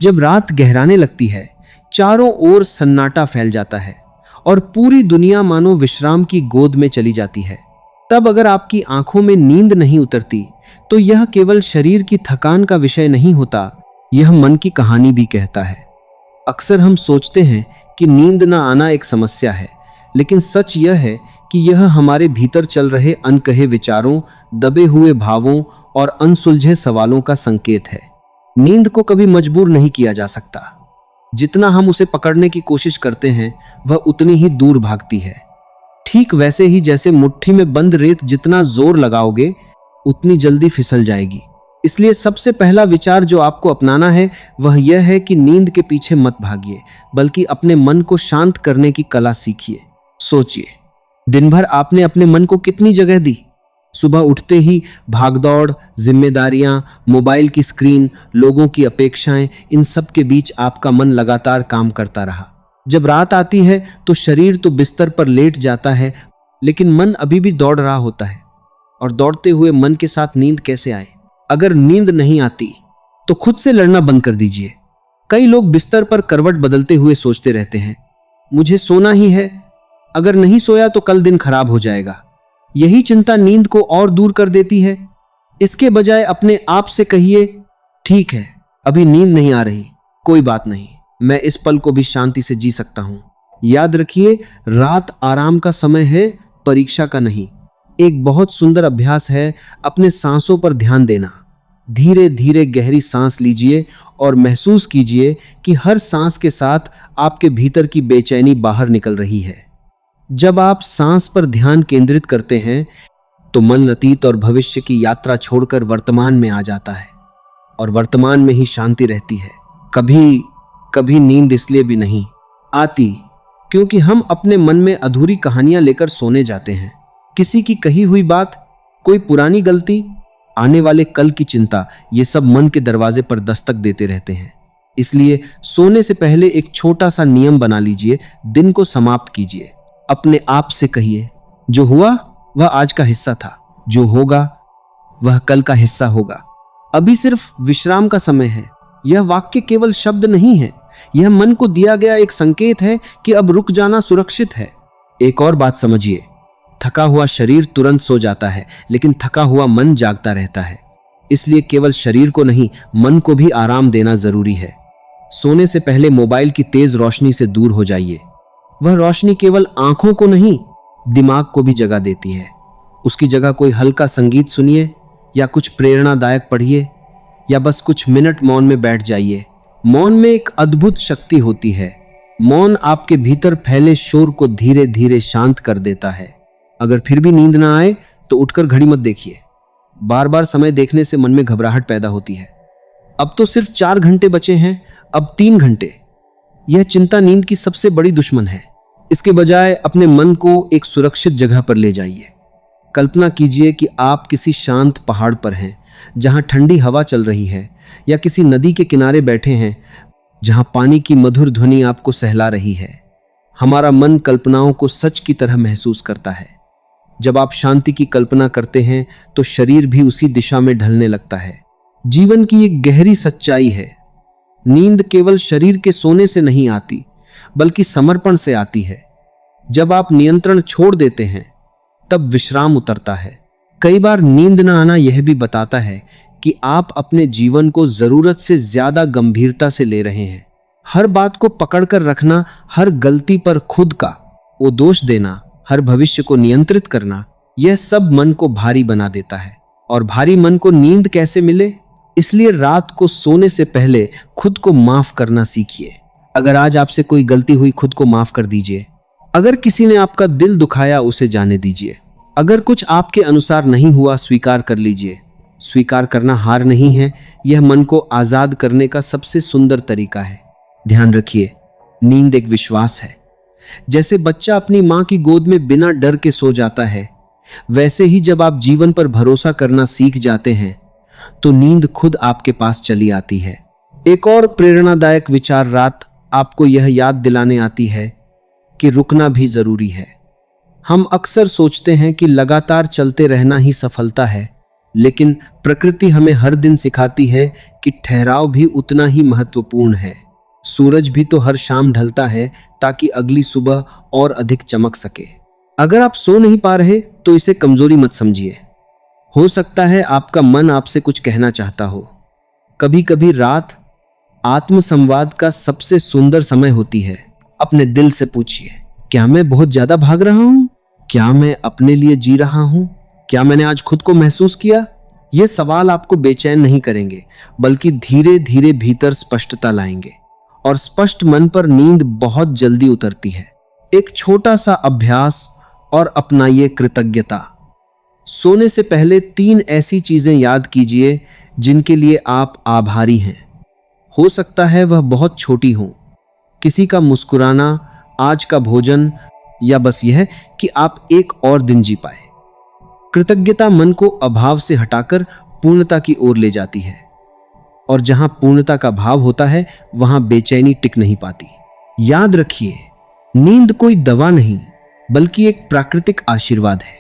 जब रात गहराने लगती है, चारों ओर सन्नाटा फैल जाता है और पूरी दुनिया मानो विश्राम की गोद में चली जाती है। तब अगर आपकी आंखों में नींद नहीं उतरती तो यह केवल शरीर की थकान का विषय नहीं होता, यह मन की कहानी भी कहता है। अक्सर हम सोचते हैं कि नींद न आना एक समस्या है, लेकिन सच यह है कि यह हमारे भीतर चल रहे अनकहे विचारों, दबे हुए भावों और अनसुलझे सवालों का संकेत है। नींद को कभी मजबूर नहीं किया जा सकता। जितना हम उसे पकड़ने की कोशिश करते हैं, वह उतनी ही दूर भागती है। ठीक वैसे ही जैसे मुट्ठी में बंद रेत जितना जोर लगाओगे, उतनी जल्दी फिसल जाएगी। इसलिए सबसे पहला विचार जो आपको अपनाना है वह यह है कि नींद के पीछे मत भागिए, बल्कि अपने मन को शांत करने की कला सीखिए। सोचिए, दिन भर आपने अपने मन को कितनी जगह दी? सुबह उठते ही भागदौड़, जिम्मेदारियां, मोबाइल की स्क्रीन, लोगों की अपेक्षाएं, इन सब के बीच आपका मन लगातार काम करता रहा। जब रात आती है तो शरीर तो बिस्तर पर लेट जाता है, लेकिन मन अभी भी दौड़ रहा होता है। और दौड़ते हुए मन के साथ नींद कैसे आए? अगर नींद नहीं आती तो खुद से लड़ना बंद कर दीजिए। कई लोग बिस्तर पर करवट बदलते हुए सोचते रहते हैं, मुझे सोना ही है, अगर नहीं सोया तो कल दिन खराब हो जाएगा। यही चिंता नींद को और दूर कर देती है। इसके बजाय अपने आप से कहिए, ठीक है, अभी नींद नहीं आ रही, कोई बात नहीं, मैं इस पल को भी शांति से जी सकता हूं। याद रखिए, रात आराम का समय है, परीक्षा का नहीं। एक बहुत सुंदर अभ्यास है अपने सांसों पर ध्यान देना। धीरे धीरे गहरी सांस लीजिए और महसूस कीजिए कि हर सांस के साथ आपके भीतर की बेचैनी बाहर निकल रही है। जब आप सांस पर ध्यान केंद्रित करते हैं तो मन अतीत और भविष्य की यात्रा छोड़कर वर्तमान में आ जाता है, और वर्तमान में ही शांति रहती है। कभी कभी नींद इसलिए भी नहीं आती क्योंकि हम अपने मन में अधूरी कहानियां लेकर सोने जाते हैं। किसी की कही हुई बात, कोई पुरानी गलती, आने वाले कल की चिंता, ये सब मन के दरवाजे पर दस्तक देते रहते हैं। इसलिए सोने से पहले एक छोटा सा नियम बना लीजिए। दिन को समाप्त कीजिए। अपने आप से कहिए, जो हुआ वह आज का हिस्सा था, जो होगा वह कल का हिस्सा होगा। अभी सिर्फ विश्राम का समय है। यह वाक्य केवल शब्द नहीं है, यह मन को दिया गया एक संकेत है कि अब रुक जाना सुरक्षित है। एक और बात समझिए, थका हुआ शरीर तुरंत सो जाता है, लेकिन थका हुआ मन जागता रहता है। इसलिए केवल शरीर को नहीं, मन को भी आराम देना जरूरी है। सोने से पहले मोबाइल की तेज रोशनी से दूर हो जाइए। वह रोशनी केवल आंखों को नहीं, दिमाग को भी जगा देती है। उसकी जगह कोई हल्का संगीत सुनिए, या कुछ प्रेरणादायक पढ़िए, या बस कुछ मिनट मौन में बैठ जाइए। मौन में एक अद्भुत शक्ति होती है। मौन आपके भीतर फैले शोर को धीरे धीरे शांत कर देता है। अगर फिर भी नींद ना आए तो उठकर घड़ी मत देखिए। बार बार समय देखने से मन में घबराहट पैदा होती है। अब तो सिर्फ 4 घंटे बचे हैं, अब 3 घंटे। यह चिंता नींद की सबसे बड़ी दुश्मन है। इसके बजाय अपने मन को एक सुरक्षित जगह पर ले जाइए। कल्पना कीजिए कि आप किसी शांत पहाड़ पर हैं, जहां ठंडी हवा चल रही है, या किसी नदी के किनारे बैठे हैं, जहां पानी की मधुर ध्वनि आपको सहला रही है। हमारा मन कल्पनाओं को सच की तरह महसूस करता है। जब आप शांति की कल्पना करते हैं तो शरीर भी उसी दिशा में ढलने लगता है। जीवन की एक गहरी सच्चाई है, नींद केवल शरीर के सोने से नहीं आती, बल्कि समर्पण से आती है। जब आप नियंत्रण छोड़ देते हैं तब विश्राम उतरता है। कई बार नींद न आना यह भी बताता है कि आप अपने जीवन को जरूरत से ज्यादा गंभीरता से ले रहे हैं। हर बात को पकड़कर रखना, हर गलती पर खुद का वो दोष देना, हर भविष्य को नियंत्रित करना, यह सब मन को भारी बना देता है। और भारी मन को नींद कैसे मिले? इसलिए रात को सोने से पहले खुद को माफ करना सीखिए। अगर आज आपसे कोई गलती हुई, खुद को माफ कर दीजिए। अगर किसी ने आपका दिल दुखाया, उसे जाने दीजिए। अगर कुछ आपके अनुसार नहीं हुआ, स्वीकार कर लीजिए। स्वीकार करना हार नहीं है, यह मन को आजाद करने का सबसे सुंदर तरीका है। ध्यान रखिए, नींद एक विश्वास है। जैसे बच्चा अपनी मां की गोद में बिना डर के सो जाता है, वैसे ही जब आप जीवन पर भरोसा करना सीख जाते हैं तो नींद खुद आपके पास चली आती है। एक और प्रेरणादायक विचार रात आपको यह याद दिलाने आती है कि रुकना भी जरूरी है। हम अक्सर सोचते हैं कि लगातार चलते रहना ही सफलता है, लेकिन प्रकृति हमें हर दिन सिखाती है कि ठहराव भी उतना ही महत्वपूर्ण है। सूरज भी तो हर शाम ढलता है ताकि अगली सुबह और अधिक चमक सके। अगर आप सो नहीं पा रहे तो इसे कमजोरी मत समझिए। हो सकता है आपका मन आपसे कुछ कहना चाहता हो। कभी कभी रात आत्मसंवाद का सबसे सुंदर समय होती है। अपने दिल से पूछिए, क्या मैं बहुत ज्यादा भाग रहा हूं? क्या मैं अपने लिए जी रहा हूं? क्या मैंने आज खुद को महसूस किया? ये सवाल आपको बेचैन नहीं करेंगे, बल्कि धीरे धीरे भीतर स्पष्टता लाएंगे। और स्पष्ट मन पर नींद बहुत जल्दी उतरती है। एक छोटा सा अभ्यास और अपनाइए कृतज्ञता। सोने से पहले 3 ऐसी चीजें याद कीजिए जिनके लिए आप आभारी हैं। हो सकता है वह बहुत छोटी हो, किसी का मुस्कुराना, आज का भोजन, या बस यह कि आप एक और दिन जी पाए। कृतज्ञता मन को अभाव से हटाकर पूर्णता की ओर ले जाती है, और जहां पूर्णता का भाव होता है वहां बेचैनी टिक नहीं पाती। याद रखिए, नींद कोई दवा नहीं, बल्कि एक प्राकृतिक आशीर्वाद है।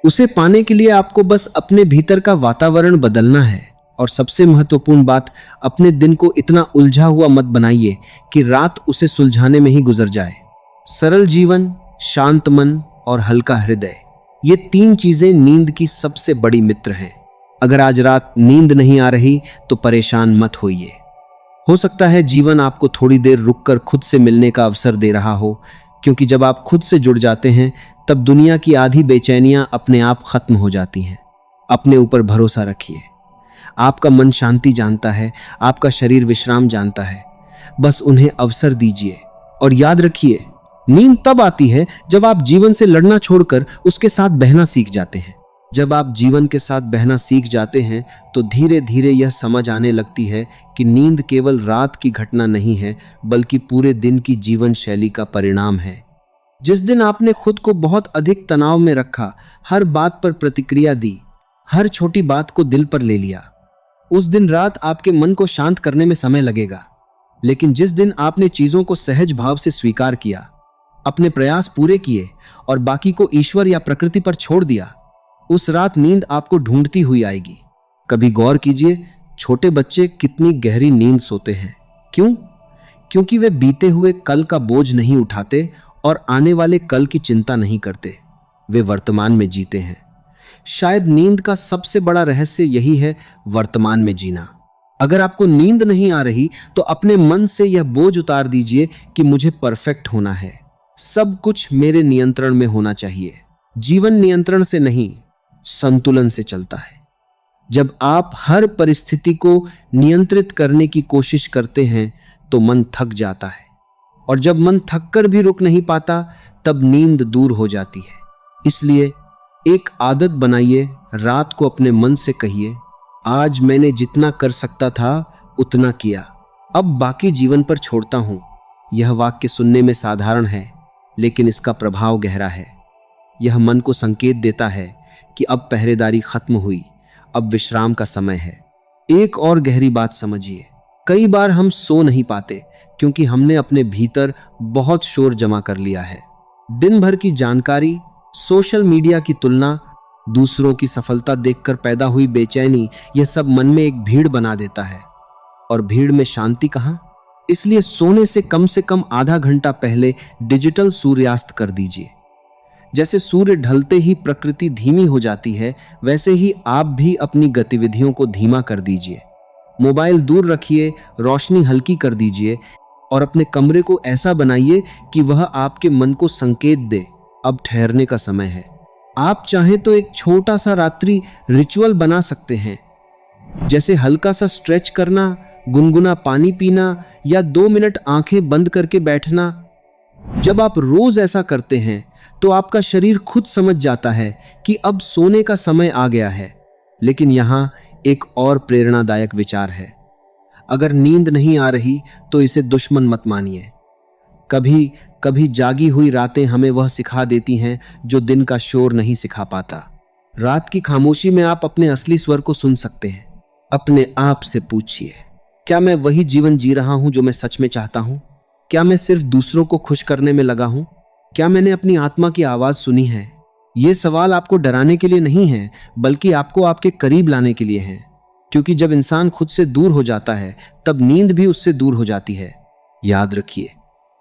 उसे पाने के लिए आपको बस अपने भीतर का वातावरण बदलना है। और सबसे महत्वपूर्ण बात, अपने दिन को इतना उलझा हुआ मत बनाइए कि रात उसे सुलझाने में ही गुजर जाए। सरल जीवन, शांत मन और हल्का हृदय, ये 3 चीजें नींद की सबसे बड़ी मित्र हैं। अगर आज रात नींद नहीं आ रही तो परेशान मत होइए। हो सकता है जीवन आपको थोड़ी देर रुककर खुद से मिलने का अवसर दे रहा हो, क्योंकि जब आप खुद से जुड़ जाते हैं तब दुनिया की आधी बेचैनियां अपने आप खत्म हो जाती हैं। अपने ऊपर भरोसा रखिए। आपका मन शांति जानता है, आपका शरीर विश्राम जानता है। बस उन्हें अवसर दीजिए। और याद रखिए, नींद तब आती है जब आप जीवन से लड़ना छोड़कर उसके साथ बहना सीख जाते हैं। जब आप जीवन के साथ बहना सीख जाते हैं तो धीरे धीरे यह समझ आने लगती है कि नींद केवल रात की घटना नहीं है, बल्कि पूरे दिन की जीवन शैली का परिणाम है। जिस दिन आपने खुद को बहुत अधिक तनाव में रखा, हर बात पर प्रतिक्रिया दी, हर छोटी बात को दिल पर ले लिया, उस दिन रात आपके मन को शांत करने में समय लगेगा। लेकिन जिस दिन आपने चीजों को सहज भाव से स्वीकार किया, अपने प्रयास पूरे किए और बाकी को ईश्वर या प्रकृति पर छोड़ दिया, उस रात नींद आपको ढूंढती हुई आएगी। कभी गौर कीजिए, छोटे बच्चे कितनी गहरी नींद सोते हैं। क्यों? क्योंकि वे बीते हुए कल का बोझ नहीं उठाते और आने वाले कल की चिंता नहीं करते। वे वर्तमान में जीते हैं। शायद नींद का सबसे बड़ा रहस्य यही है, वर्तमान में जीना। अगर आपको नींद नहीं आ रही तो अपने मन से यह बोझ उतार दीजिए कि मुझे परफेक्ट होना है, सब कुछ मेरे नियंत्रण में होना चाहिए। जीवन नियंत्रण से नहीं, संतुलन से चलता है। जब आप हर परिस्थिति को नियंत्रित करने की कोशिश करते हैं तो मन थक जाता है, और जब मन थककर भी रुक नहीं पाता तब नींद दूर हो जाती है। इसलिए एक आदत बनाइए, रात को अपने मन से कहिए, आज मैंने जितना कर सकता था उतना किया, अब बाकी जीवन पर छोड़ता हूं। यह वाक्य सुनने में साधारण है, लेकिन इसका प्रभाव गहरा है। यह मन को संकेत देता है कि अब पहरेदारी खत्म हुई, अब विश्राम का समय है। एक और गहरी बात समझिए, कई बार हम सो नहीं पाते क्योंकि हमने अपने भीतर बहुत शोर जमा कर लिया है। दिन भर की जानकारी, सोशल मीडिया की तुलना, दूसरों की सफलता देखकर पैदा हुई बेचैनी, यह सब मन में एक भीड़ बना देता है। और भीड़ में शांति कहां? इसलिए सोने से कम आधा घंटा पहले डिजिटल सूर्यास्त कर दीजिए। जैसे सूर्य ढलते ही प्रकृति धीमी हो जाती है, वैसे ही आप भी अपनी गतिविधियों को धीमा कर दीजिए। मोबाइल दूर रखिए, रोशनी हल्की कर दीजिए और अपने कमरे को ऐसा बनाइए कि वह आपके मन को संकेत दे, अब ठहरने का समय है। आप चाहें तो एक छोटा सा रात्रि रिचुअल बना सकते हैं, जैसे हल्का सा स्ट्रेच करना, गुनगुना पानी पीना या 2 मिनट आंखें बंद करके बैठना। जब आप रोज ऐसा करते हैं तो आपका शरीर खुद समझ जाता है कि अब सोने का समय आ गया है। लेकिन यहां एक और प्रेरणादायक विचार है। अगर नींद नहीं आ रही तो इसे दुश्मन मत मानिए। कभी कभी जागी हुई रातें हमें वह सिखा देती हैं जो दिन का शोर नहीं सिखा पाता। रात की खामोशी में आप अपने असली स्वर को सुन सकते हैं। अपने आप से पूछिए, क्या मैं वही जीवन जी रहा हूं जो मैं सच में चाहता हूं? क्या मैं सिर्फ दूसरों को खुश करने में लगा हूं? क्या मैंने अपनी आत्मा की आवाज सुनी है? ये सवाल आपको डराने के लिए नहीं है, बल्कि आपको आपके करीब लाने के लिए है। क्योंकि जब इंसान खुद से दूर हो जाता है, तब नींद भी उससे दूर हो जाती है। याद रखिए,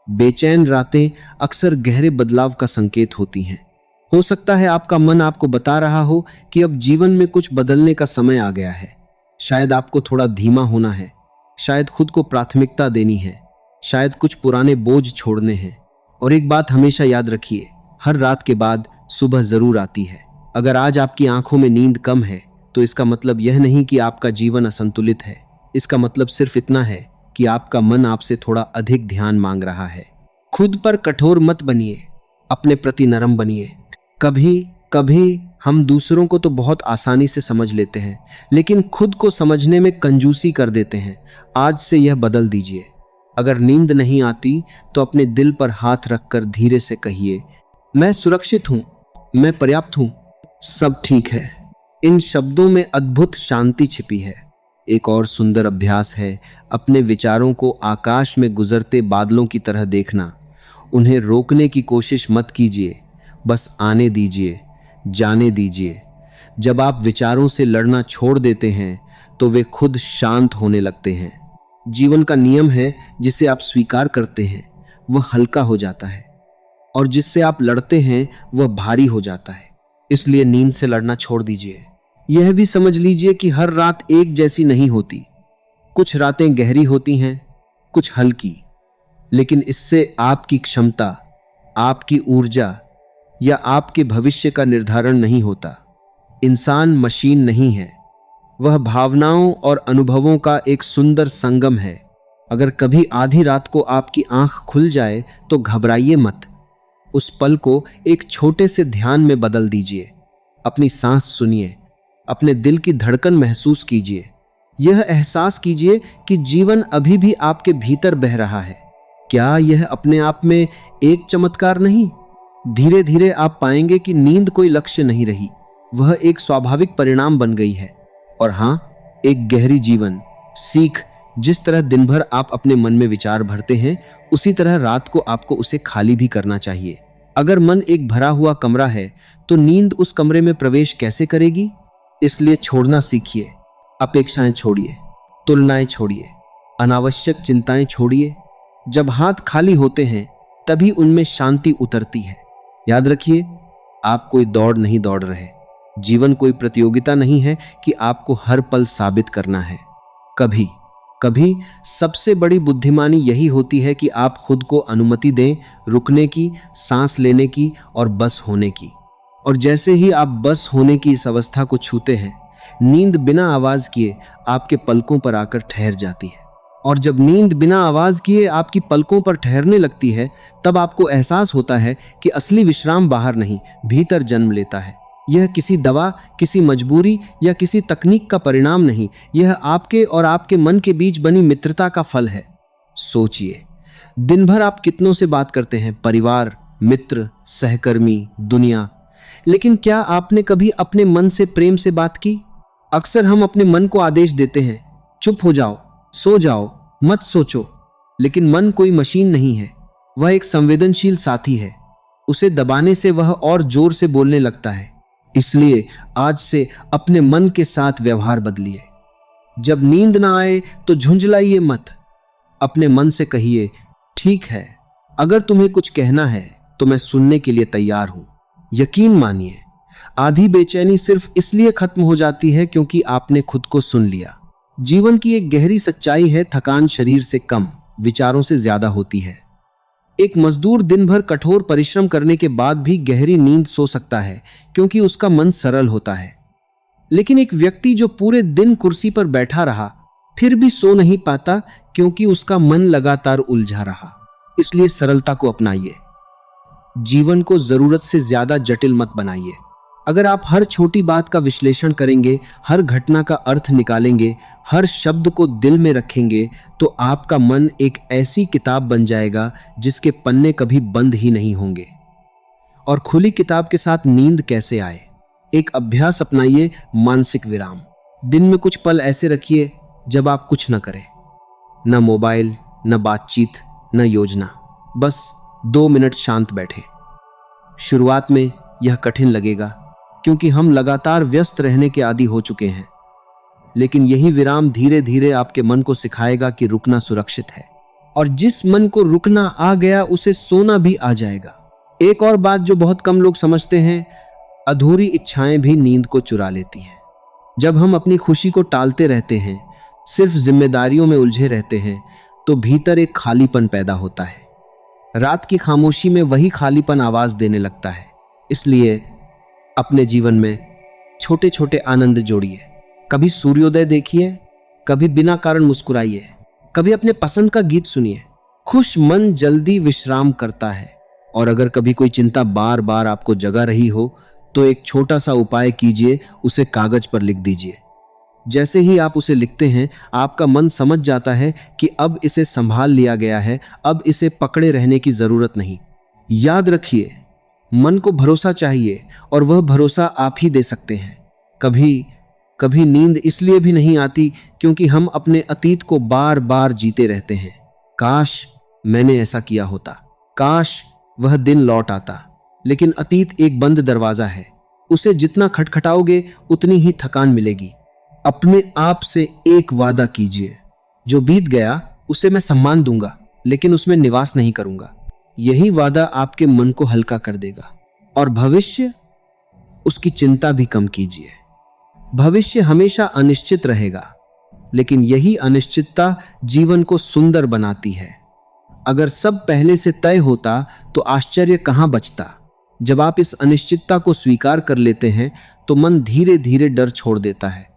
बेचैन रातें अक्सर गहरे बदलाव का संकेत होती हैं। हो सकता है आपका मन आपको बता रहा हो कि अब जीवन में कुछ बदलने का समय आ गया है। शायद आपको थोड़ा धीमा होना है, शायद खुद को प्राथमिकता देनी है, शायद कुछ पुराने बोझ छोड़ने हैं। और एक बात हमेशा याद रखिए, हर रात के बाद सुबह जरूर आती है। अगर आज आपकी आंखों में नींद कम है, तो इसका मतलब यह नहीं कि आपका जीवन असंतुलित है। इसका मतलब सिर्फ इतना है कि आपका मन आपसे थोड़ा अधिक ध्यान मांग रहा है। खुद पर कठोर मत बनिए, अपने प्रति नरम बनिए। कभी कभी हम दूसरों को तो बहुत आसानी से समझ लेते हैं, लेकिन खुद को समझने में कंजूसी कर देते हैं। आज से यह बदल दीजिए। अगर नींद नहीं आती, तो अपने दिल पर हाथ रखकर धीरे से कहिए, मैं सुरक्षित हूं, मैं पर्याप्त हूं, सब ठीक है। इन शब्दों में अद्भुत शांति छिपी है। एक और सुंदर अभ्यास है अपने विचारों को आकाश में गुजरते बादलों की तरह देखना। उन्हें रोकने की कोशिश मत कीजिए, बस आने दीजिए, जाने दीजिए। जब आप विचारों से लड़ना छोड़ देते हैं, तो वे खुद शांत होने लगते हैं। जीवन का नियम है, जिसे आप स्वीकार करते हैं वह हल्का हो जाता है, और जिससे आप लड़ते हैं वह भारी हो जाता है। इसलिए नींद से लड़ना छोड़ दीजिए। यह भी समझ लीजिए कि हर रात एक जैसी नहीं होती। कुछ रातें गहरी होती हैं, कुछ हल्की, लेकिन इससे आपकी क्षमता, आपकी ऊर्जा या आपके भविष्य का निर्धारण नहीं होता। इंसान मशीन नहीं है, वह भावनाओं और अनुभवों का एक सुंदर संगम है। अगर कभी आधी रात को आपकी आंख खुल जाए, तो घबराइए मत। उस पल को एक छोटे से ध्यान में बदल दीजिए। अपनी सांस सुनिए, अपने दिल की धड़कन महसूस कीजिए। यह एहसास कीजिए कि जीवन अभी भी आपके भीतर बह रहा है। क्या यह अपने आप में एक चमत्कार नहीं? धीरे धीरे आप पाएंगे कि नींद कोई लक्ष्य नहीं रही, वह एक स्वाभाविक परिणाम बन गई है। और हाँ, एक गहरी जीवन सीख। जिस तरह दिन भर आप अपने मन में विचार भरते हैं, उसी तरह रात को आपको उसे खाली भी करना चाहिए। अगर मन एक भरा हुआ कमरा है, तो नींद उस कमरे में प्रवेश कैसे करेगी? इसलिए छोड़ना सीखिए। अपेक्षाएं छोड़िए, तुलनाएं छोड़िए, अनावश्यक चिंताएं छोड़िए। जब हाथ खाली होते हैं, तभी उनमें शांति उतरती है। याद रखिए, आप कोई दौड़ नहीं दौड़ रहे। जीवन कोई प्रतियोगिता नहीं है कि आपको हर पल साबित करना है। कभी कभी सबसे बड़ी बुद्धिमानी यही होती है कि आप खुद को अनुमति दें, रुकने की, सांस लेने की और बस होने की। और जैसे ही आप बस होने की इस अवस्था को छूते हैं, नींद बिना आवाज किए आपके पलकों पर आकर ठहर जाती है। और जब नींद बिना आवाज किए आपकी पलकों पर ठहरने लगती है, तब आपको एहसास होता है कि असली विश्राम बाहर नहीं, भीतर जन्म लेता है। यह किसी दवा, किसी मजबूरी या किसी तकनीक का परिणाम नहीं, यह आपके और आपके मन के बीच बनी मित्रता का फल है। सोचिए, दिन भर आप कितनों से बात करते हैं, परिवार, मित्र, सहकर्मी, दुनिया, लेकिन क्या आपने कभी अपने मन से प्रेम से बात की? अक्सर हम अपने मन को आदेश देते हैं, चुप हो जाओ, सो जाओ, मत सोचो। लेकिन मन कोई मशीन नहीं है, वह एक संवेदनशील साथी है। उसे दबाने से वह और जोर से बोलने लगता है। इसलिए आज से अपने मन के साथ व्यवहार बदलिए। जब नींद ना आए तो झुंझलाइए मत। अपने मन से कहिए, ठीक है, अगर तुम्हें कुछ कहना है तो मैं सुनने के लिए तैयार हूं। यकीन मानिए, आधी बेचैनी सिर्फ इसलिए खत्म हो जाती है क्योंकि आपने खुद को सुन लिया। जीवन की एक गहरी सच्चाई है, थकान शरीर से कम, विचारों से ज्यादा होती है। एक मजदूर दिन भर कठोर परिश्रम करने के बाद भी गहरी नींद सो सकता है, क्योंकि उसका मन सरल होता है। लेकिन एक व्यक्ति जो पूरे दिन कुर्सी पर बैठा रहा, फिर भी सो नहीं पाता, क्योंकि उसका मन लगातार उलझा रहा। इसलिए सरलता को अपनाइए। जीवन को जरूरत से ज्यादा जटिल मत बनाइए। अगर आप हर छोटी बात का विश्लेषण करेंगे, हर घटना का अर्थ निकालेंगे, हर शब्द को दिल में रखेंगे, तो आपका मन एक ऐसी किताब बन जाएगा जिसके पन्ने कभी बंद ही नहीं होंगे। और खुली किताब के साथ नींद कैसे आए? एक अभ्यास अपनाइए, मानसिक विराम। दिन में कुछ पल ऐसे रखिए जब आप कुछ न करें, न मोबाइल, न बातचीत, न योजना, बस 2 मिनट शांत बैठे। शुरुआत में यह कठिन लगेगा क्योंकि हम लगातार व्यस्त रहने के आदी हो चुके हैं, लेकिन यही विराम धीरे धीरे आपके मन को सिखाएगा कि रुकना सुरक्षित है, और जिस मन को रुकना आ गया उसे सोना भी आ जाएगा। एक और बात जो बहुत कम लोग समझते हैं, अधूरी इच्छाएं भी नींद को चुरा लेती हैं। जब हम अपनी खुशी को टालते रहते हैं, सिर्फ जिम्मेदारियों में उलझे रहते हैं, तो भीतर एक खालीपन पैदा होता है। रात की खामोशी में वही खालीपन आवाज देने लगता है। इसलिए अपने जीवन में छोटे छोटे आनंद जोड़िए। कभी सूर्योदय देखिए, कभी बिना कारण मुस्कुराइए, कभी अपने पसंद का गीत सुनिए। खुश मन जल्दी विश्राम करता है। और अगर कभी कोई चिंता बार बार आपको जगा रही हो तो एक छोटा सा उपाय कीजिए, उसे कागज पर लिख दीजिए। जैसे ही आप उसे लिखते हैं, आपका मन समझ जाता है कि अब इसे संभाल लिया गया है, अब इसे पकड़े रहने की जरूरत नहीं। याद रखिए, मन को भरोसा चाहिए और वह भरोसा आप ही दे सकते हैं। कभी कभी नींद इसलिए भी नहीं आती क्योंकि हम अपने अतीत को बार बार जीते रहते हैं। काश मैंने ऐसा किया होता, काश वह दिन लौट आता। लेकिन अतीत एक बंद दरवाजा है, उसे जितना खटखटाओगे उतनी ही थकान मिलेगी। अपने आप से एक वादा कीजिए, जो बीत गया उसे मैं सम्मान दूंगा, लेकिन उसमें निवास नहीं करूंगा। यही वादा आपके मन को हल्का कर देगा। और भविष्य, उसकी चिंता भी कम कीजिए। भविष्य हमेशा अनिश्चित रहेगा, लेकिन यही अनिश्चितता जीवन को सुंदर बनाती है। अगर सब पहले से तय होता तो आश्चर्य कहां बचता। जब आप इस अनिश्चितता को स्वीकार कर लेते हैं तो मन धीरे धीरे डर छोड़ देता है,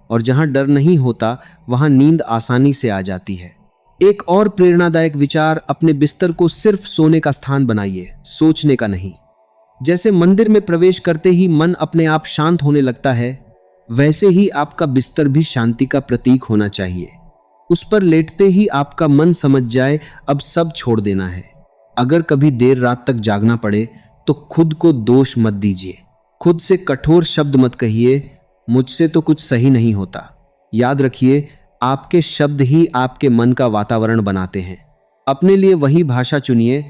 और जहां डर नहीं होता वहां नींद आसानी से आ जाती है। एक और प्रेरणादायक विचार, अपने बिस्तर को सिर्फ सोने का स्थान बनाइए, सोचने का नहीं। जैसे मंदिर में प्रवेश करते ही मन अपने आप शांत होने लगता है, वैसे ही आपका बिस्तर भी शांति का प्रतीक होना चाहिए। उस पर लेटते ही आपका मन समझ जाए अब सब छोड़ देना है। अगर कभी देर रात तक जागना पड़े तो खुद को दोष मत दीजिए, खुद से कठोर शब्द मत कहिए, मुझसे तो कुछ सही नहीं होता। याद रखिए, आपके शब्द ही आपके मन का वातावरण बनाते हैं। अपने लिए वही भाषा चुनिए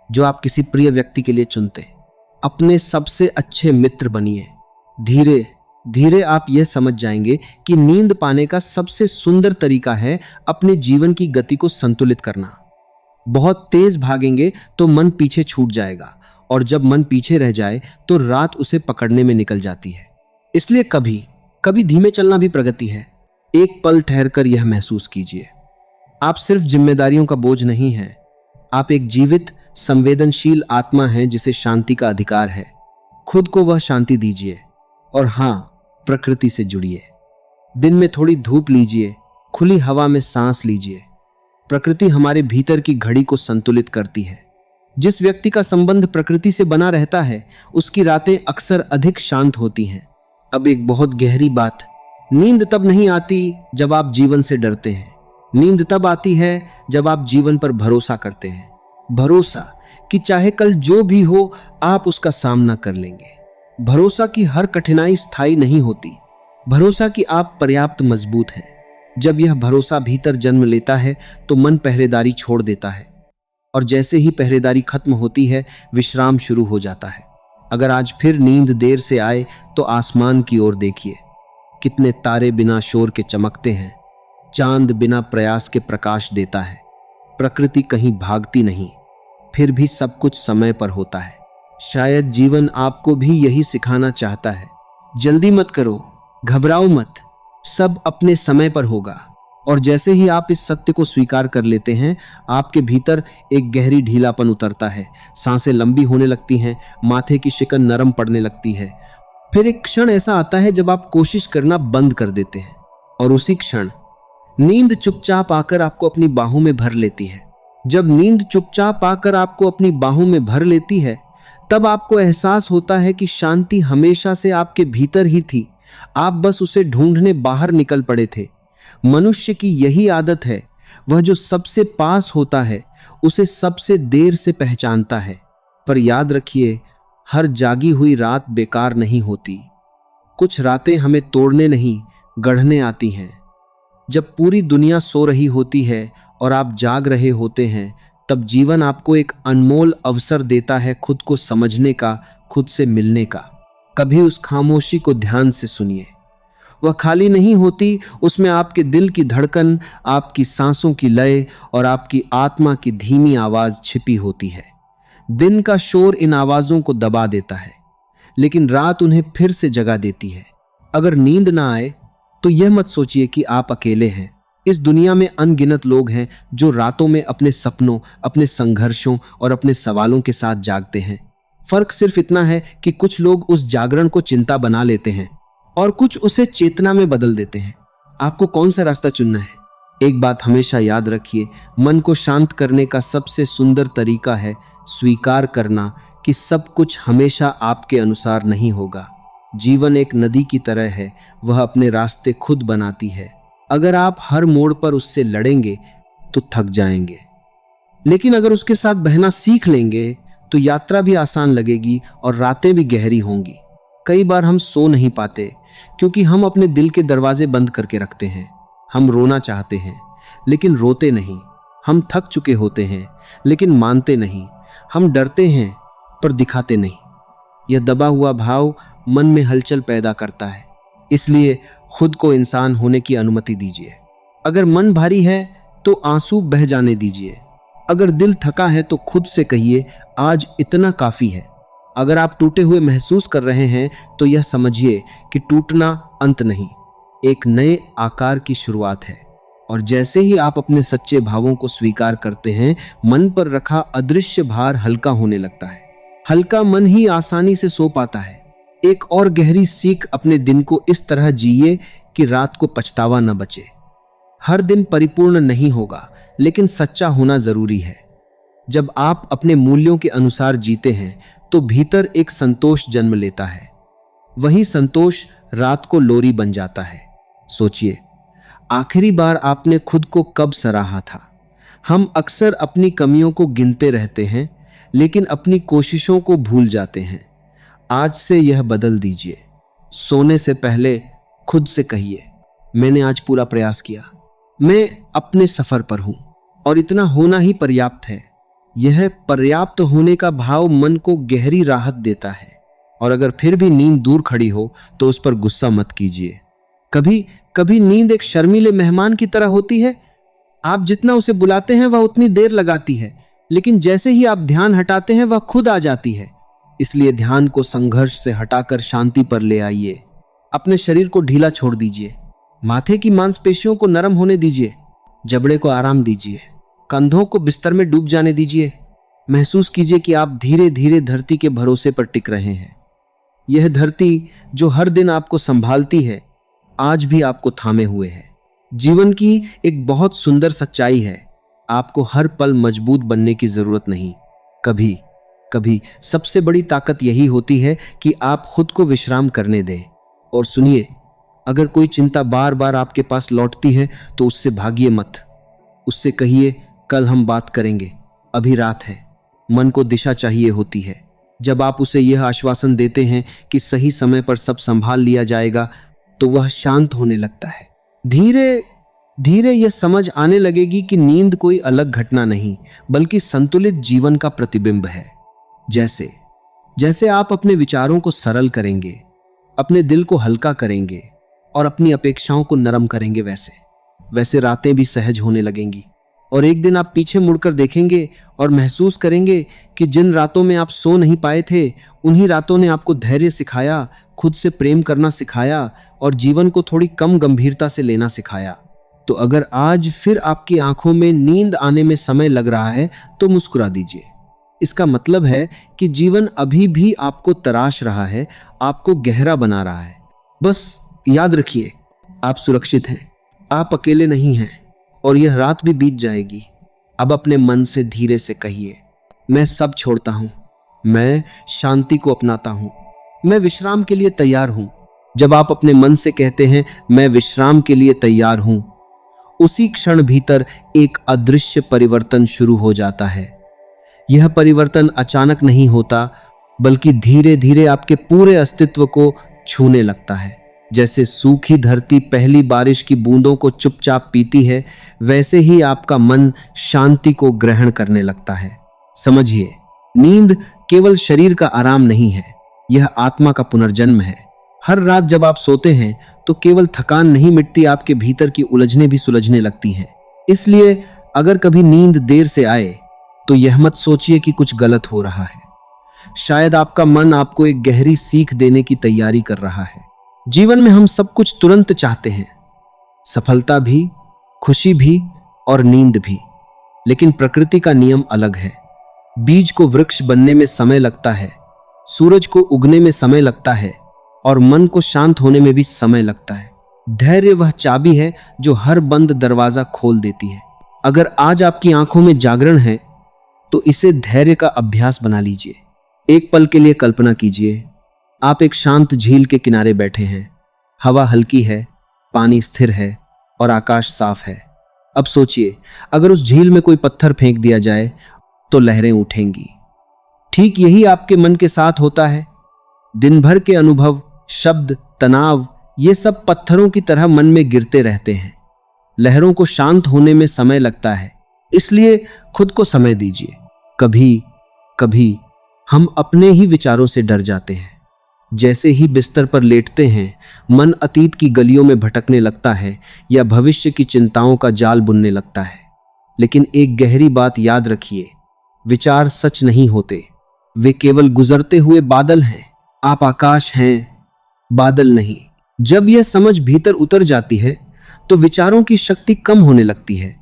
जो आप किसी प्रिय व्यक्ति के लिए चुनते। अपने सबसे अच्छे मित्र बनिए। धीरे धीरे आप यह समझ जाएंगे कि नींद पाने का सबसे सुंदर तरीका है अपने जीवन की गति को संतुलित करना। बहुत तेज भागेंगे तो मन पीछे छूट जाएगा, और जब मन पीछे रह जाए तो रात उसे पकड़ने में निकल जाती है। इसलिए कभी कभी धीमे चलना भी प्रगति है। एक पल ठहरकर यह महसूस कीजिए, आप सिर्फ जिम्मेदारियों का बोझ नहीं हैं, आप एक जीवित संवेदनशील आत्मा हैं जिसे शांति का अधिकार है। खुद को वह शांति दीजिए, और हाँ, प्रकृति से जुड़िए। दिन में थोड़ी धूप लीजिए, खुली हवा में सांस लीजिए। प्रकृति हमारे भीतर की घड़ी को संतुलित करती है। जिस व्यक्ति का संबंध प्रकृति से बना रहता है, उसकी रातें अक्सर अधिक शांत होती हैं। अब एक बहुत गहरी बात, नींद तब नहीं आती जब आप जीवन से डरते हैं। नींद तब आती है जब आप जीवन पर भरोसा करते हैं। भरोसा कि चाहे कल जो भी हो, आप उसका सामना कर लेंगे। भरोसा कि हर कठिनाई स्थायी नहीं होती। भरोसा कि आप पर्याप्त मजबूत हैं। जब यह भरोसा भीतर जन्म लेता है तो मन पहरेदारी छोड़ देता है, और जैसे ही पहरेदारी खत्म होती है, विश्राम शुरू हो जाता है। अगर आज फिर नींद देर से आए तो आसमान की ओर देखिए। कितने तारे बिना शोर के चमकते हैं। चांद बिना प्रयास के प्रकाश देता है। प्रकृति कहीं भागती नहीं, फिर भी सब कुछ समय पर होता है। शायद जीवन आपको भी यही सिखाना चाहता है। जल्दी मत करो, घबराओ मत, सब अपने समय पर होगा। और जैसे ही आप इस सत्य को स्वीकार कर लेते हैं, आपके भीतर एक गहरी ढीलापन उतरता है। सांसें लंबी होने लगती हैं, माथे की शिकन नरम पड़ने लगती है। फिर एक क्षण ऐसा आता है जब आप कोशिश करना बंद कर देते हैं, और उसी क्षण नींद चुपचाप आकर आपको अपनी बाहों में भर लेती है। जब नींद चुपचाप आकर आपको अपनी बाहों में भर लेती है, तब आपको एहसास होता है कि शांति हमेशा से आपके भीतर ही थी, आप बस उसे ढूंढने बाहर निकल पड़े थे। मनुष्य की यही आदत है, वह जो सबसे पास होता है उसे सबसे देर से पहचानता है। पर याद रखिए, हर जागी हुई रात बेकार नहीं होती। कुछ रातें हमें तोड़ने नहीं, गढ़ने आती हैं। जब पूरी दुनिया सो रही होती है और आप जाग रहे होते हैं, तब जीवन आपको एक अनमोल अवसर देता है खुद को समझने का, खुद से मिलने का। कभी उस खामोशी को ध्यान से सुनिए। वह खाली नहीं होती, उसमें आपके दिल की धड़कन, आपकी सांसों की लय और आपकी आत्मा की धीमी आवाज छिपी होती है। दिन का शोर इन आवाजों को दबा देता है, लेकिन रात उन्हें फिर से जगा देती है। अगर नींद ना आए तो यह मत सोचिए कि आप अकेले हैं। इस दुनिया में अनगिनत लोग हैं जो रातों में अपने सपनों, अपने संघर्षों और अपने सवालों के साथ जागते हैं। फर्क सिर्फ इतना है कि कुछ लोग उस जागरण को चिंता बना लेते हैं और कुछ उसे चेतना में बदल देते हैं। आपको कौन सा रास्ता चुनना है? एक बात हमेशा याद रखिए, मन को शांत करने का सबसे सुंदर तरीका है स्वीकार करना कि सब कुछ हमेशा आपके अनुसार नहीं होगा। जीवन एक नदी की तरह है, वह अपने रास्ते खुद बनाती है। अगर आप हर मोड़ पर उससे लड़ेंगे तो थक जाएंगे, लेकिन अगर उसके साथ बहना सीख लेंगे तो यात्रा भी आसान लगेगी और रातें भी गहरी होंगी। कई बार हम सो नहीं पाते क्योंकि हम अपने दिल के दरवाजे बंद करके रखते हैं। हम रोना चाहते हैं लेकिन रोते नहीं। हम थक चुके होते हैं लेकिन मानते नहीं। हम डरते हैं पर दिखाते नहीं। यह दबा हुआ भाव मन में हलचल पैदा करता है। इसलिए खुद को इंसान होने की अनुमति दीजिए। अगर मन भारी है तो आंसू बह जाने दीजिए। अगर दिल थका है तो खुद से कहिए, आज इतना काफी है। अगर आप टूटे हुए महसूस कर रहे हैं तो यह समझिए कि टूटना अंत नहीं, एक नए आकार की शुरुआत है। और जैसे ही आप अपने सच्चे भावों को स्वीकार करते हैं, मन पर रखा अदृश्य भार हल्का होने लगता है। हल्का मन ही आसानी से सो पाता है। एक और गहरी सीख, अपने दिन को इस तरह जिए कि रात को पछतावा न बचे। हर दिन परिपूर्ण नहीं होगा, लेकिन सच्चा होना जरूरी है। जब आप अपने मूल्यों के अनुसार जीते हैं तो भीतर एक संतोष जन्म लेता है। वही संतोष रात को लोरी बन जाता है। सोचिए, आखिरी बार आपने खुद को कब सराहा था? हम अक्सर अपनी कमियों को गिनते रहते हैं लेकिन अपनी कोशिशों को भूल जाते हैं। आज से यह बदल दीजिए। सोने से पहले खुद से कहिए, मैंने आज पूरा प्रयास किया, मैं अपने सफर पर हूं और इतना होना ही पर्याप्त है। यह पर्याप्त होने का भाव मन को गहरी राहत देता है। और अगर फिर भी नींद दूर खड़ी हो तो उस पर गुस्सा मत कीजिए। कभी कभी नींद एक शर्मीले मेहमान की तरह होती है। आप जितना उसे बुलाते हैं वह उतनी देर लगाती है, लेकिन जैसे ही आप ध्यान हटाते हैं वह खुद आ जाती है। इसलिए ध्यान को संघर्ष से हटाकर शांति पर ले आइए। अपने शरीर को ढीला छोड़ दीजिए। माथे की मांसपेशियों को नरम होने दीजिए। जबड़े को आराम दीजिए। कंधों को बिस्तर में डूब जाने दीजिए। महसूस कीजिए कि आप धीरे धीरे धरती के भरोसे पर टिक रहे हैं। यह धरती जो हर दिन आपको संभालती है, आज भी आपको थामे हुए है। जीवन की एक बहुत सुंदर सच्चाई है, आपको हर पल मजबूत बनने की जरूरत नहीं। कभी कभी सबसे बड़ी ताकत यही होती है कि आप खुद को विश्राम करने दें। और सुनिए, अगर कोई चिंता बार बार आपके पास लौटती है तो उससे भागिए मत। उससे कहिए, कल हम बात करेंगे, अभी रात है। मन को दिशा चाहिए होती है। जब आप उसे यह आश्वासन देते हैं कि सही समय पर सब संभाल लिया जाएगा, तो वह शांत होने लगता है। धीरे धीरे यह समझ आने लगेगी कि नींद कोई अलग घटना नहीं, बल्कि संतुलित जीवन का प्रतिबिंब है। जैसे जैसे आप अपने विचारों को सरल करेंगे, अपने दिल को हल्का करेंगे और अपनी अपेक्षाओं को नरम करेंगे, वैसे वैसे रातें भी सहज होने लगेंगी। और एक दिन आप पीछे मुड़कर देखेंगे और महसूस करेंगे कि जिन रातों में आप सो नहीं पाए थे, उन्हीं रातों ने आपको धैर्य सिखाया, खुद से प्रेम करना सिखाया और जीवन को थोड़ी कम गंभीरता से लेना सिखाया। तो अगर आज फिर आपकी आंखों में नींद आने में समय लग रहा है तो मुस्कुरा दीजिए। इसका मतलब है कि जीवन अभी भी आपको तराश रहा है, आपको गहरा बना रहा है। बस याद रखिए, आप सुरक्षित हैं, आप अकेले नहीं हैं और यह रात भी बीत जाएगी। अब अपने मन से धीरे से कहिए, मैं सब छोड़ता हूं, मैं शांति को अपनाता हूं, मैं विश्राम के लिए तैयार हूं। जब आप अपने मन से कहते हैं मैं विश्राम के लिए तैयार हूं, उसी क्षण भीतर एक अदृश्य परिवर्तन शुरू हो जाता है। यह परिवर्तन अचानक नहीं होता, बल्कि धीरे धीरे आपके पूरे अस्तित्व को छूने लगता है। जैसे सूखी धरती पहली बारिश की बूंदों को चुपचाप पीती है, वैसे ही आपका मन शांति को ग्रहण करने लगता है। समझिए, नींद केवल शरीर का आराम नहीं है, यह आत्मा का पुनर्जन्म है। हर रात जब आप सोते हैं तो केवल थकान नहीं मिटती, आपके भीतर की उलझनें भी सुलझने लगती हैं। इसलिए अगर कभी नींद देर से आए तो यह मत सोचिए कि कुछ गलत हो रहा है। शायद आपका मन आपको एक गहरी सीख देने की तैयारी कर रहा है। जीवन में हम सब कुछ तुरंत चाहते हैं, सफलता भी, खुशी भी और नींद भी। लेकिन प्रकृति का नियम अलग है। बीज को वृक्ष बनने में समय लगता है, सूरज को उगने में समय लगता है और मन को शांत होने में भी समय लगता है। धैर्य वह चाबी है जो हर बंद दरवाजा खोल देती है। अगर आज आपकी आंखों में जागरण है तो इसे धैर्य का अभ्यास बना लीजिए। एक पल के लिए कल्पना कीजिए, आप एक शांत झील के किनारे बैठे हैं। हवा हल्की है, पानी स्थिर है और आकाश साफ है। अब सोचिए, अगर उस झील में कोई पत्थर फेंक दिया जाए तो लहरें उठेंगी। ठीक यही आपके मन के साथ होता है। दिन भर के अनुभव, शब्द, तनाव, ये सब पत्थरों की तरह मन में गिरते रहते हैं। लहरों को शांत होने में समय लगता है, इसलिए खुद को समय दीजिए। कभी कभी हम अपने ही विचारों से डर जाते हैं। जैसे ही बिस्तर पर लेटते हैं, मन अतीत की गलियों में भटकने लगता है या भविष्य की चिंताओं का जाल बुनने लगता है। लेकिन एक गहरी बात याद रखिए, विचार सच नहीं होते, वे केवल गुजरते हुए बादल हैं। आप आकाश हैं, बादल नहीं। जब यह समझ भीतर उतर जाती है तो विचारों की शक्ति कम होने लगती है।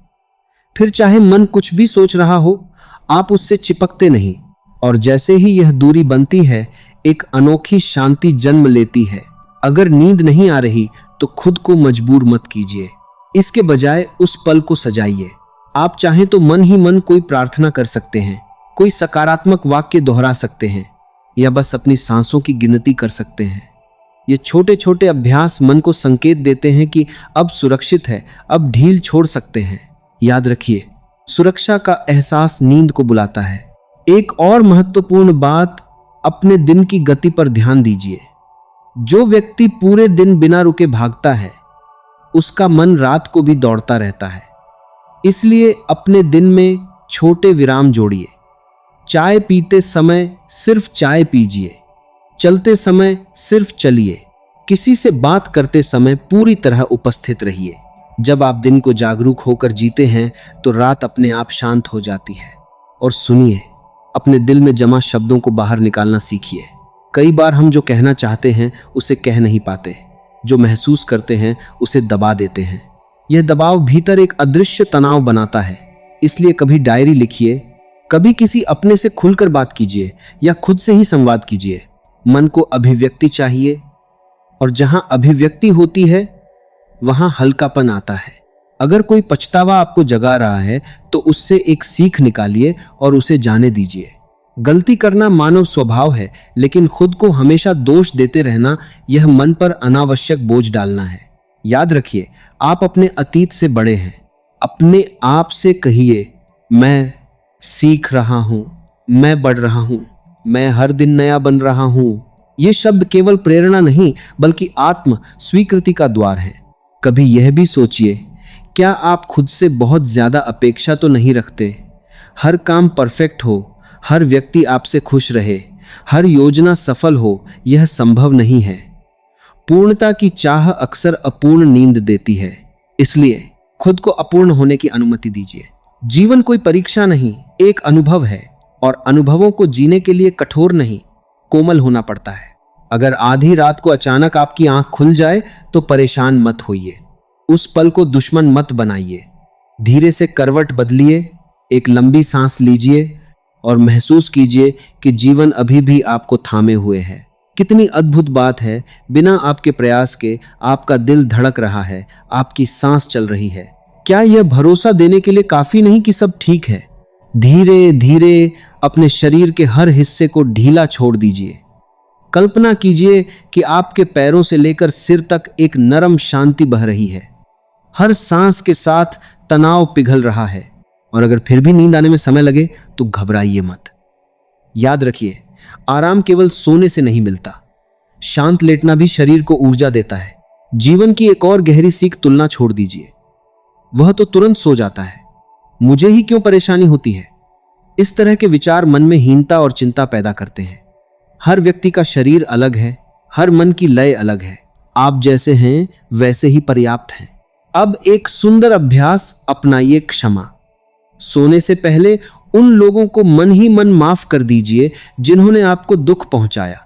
फिर चाहे मन कुछ भी सोच रहा हो, आप उससे चिपकते नहीं। और जैसे ही यह दूरी बनती है, एक अनोखी शांति जन्म लेती है। अगर नींद नहीं आ रही तो खुद को मजबूर मत कीजिए, इसके बजाय उस पल को सजाइए। आप चाहें तो मन ही मन कोई प्रार्थना कर सकते हैं, कोई सकारात्मक वाक्य दोहरा सकते हैं या बस अपनी सांसों की गिनती कर सकते हैं। ये छोटे छोटे अभ्यास मन को संकेत देते हैं कि अब सुरक्षित है, अब ढील छोड़ सकते हैं। याद रखिए, सुरक्षा का एहसास नींद को बुलाता है। एक और महत्वपूर्ण बात, अपने दिन की गति पर ध्यान दीजिए। जो व्यक्ति पूरे दिन बिना रुके भागता है, उसका मन रात को भी दौड़ता रहता है। इसलिए अपने दिन में छोटे विराम जोड़िए। चाय पीते समय सिर्फ चाय पीजिए, चलते समय सिर्फ चलिए, किसी से बात करते समय पूरी तरह उपस्थित रहिए। जब आप दिन को जागरूक होकर जीते हैं तो रात अपने आप शांत हो जाती है। और सुनिए, अपने दिल में जमा शब्दों को बाहर निकालना सीखिए। कई बार हम जो कहना चाहते हैं उसे कह नहीं पाते, जो महसूस करते हैं उसे दबा देते हैं। यह दबाव भीतर एक अदृश्य तनाव बनाता है। इसलिए कभी डायरी लिखिए, कभी किसी अपने से खुलकर बात कीजिए या खुद से ही संवाद कीजिए। मन को अभिव्यक्ति चाहिए, और जहां अभिव्यक्ति होती है वहां हल्कापन आता है। अगर कोई पछतावा आपको जगा रहा है तो उससे एक सीख निकालिए और उसे जाने दीजिए। गलती करना मानव स्वभाव है, लेकिन खुद को हमेशा दोष देते रहना, यह मन पर अनावश्यक बोझ डालना है। याद रखिए, आप अपने अतीत से बड़े हैं। अपने आप से कहिए, मैं सीख रहा हूं, मैं बढ़ रहा हूं, मैं हर दिन नया बन रहा हूं। ये शब्द केवल प्रेरणा नहीं बल्कि आत्म स्वीकृति का द्वार है। कभी यह भी सोचिए, क्या आप खुद से बहुत ज्यादा अपेक्षा तो नहीं रखते? हर काम परफेक्ट हो, हर व्यक्ति आपसे खुश रहे, हर योजना सफल हो, यह संभव नहीं है। पूर्णता की चाह अक्सर अपूर्ण नींद देती है। इसलिए खुद को अपूर्ण होने की अनुमति दीजिए। जीवन कोई परीक्षा नहीं, एक अनुभव है, और अनुभवों को जीने के लिए कठोर नहीं, कोमल होना पड़ता है। अगर आधी रात को अचानक आपकी आंख खुल जाए तो परेशान मत होइए। उस पल को दुश्मन मत बनाइए। धीरे से करवट बदलिए, एक लंबी सांस लीजिए और महसूस कीजिए कि जीवन अभी भी आपको थामे हुए है। कितनी अद्भुत बात है, बिना आपके प्रयास के आपका दिल धड़क रहा है, आपकी सांस चल रही है। क्या यह भरोसा देने के लिए काफी नहीं कि सब ठीक है? धीरे धीरे अपने शरीर के हर हिस्से को ढीला छोड़ दीजिए। कल्पना कीजिए कि आपके पैरों से लेकर सिर तक एक नरम शांति बह रही है। हर सांस के साथ तनाव पिघल रहा है। और अगर फिर भी नींद आने में समय लगे तो घबराइए मत। याद रखिए, आराम केवल सोने से नहीं मिलता, शांत लेटना भी शरीर को ऊर्जा देता है। जीवन की एक और गहरी सीख तुलना छोड़ दीजिए। वह तो तुरंत सो जाता है, मुझे ही क्यों परेशानी होती है? इस तरह के विचार मन में हीनता और चिंता पैदा करते हैं। हर व्यक्ति का शरीर अलग है, हर मन की लय अलग है। आप जैसे हैं वैसे ही पर्याप्त हैं। अब एक सुंदर अभ्यास अपनाइए, क्षमा। सोने से पहले उन लोगों को मन ही मन माफ कर दीजिए जिन्होंने आपको दुख पहुंचाया।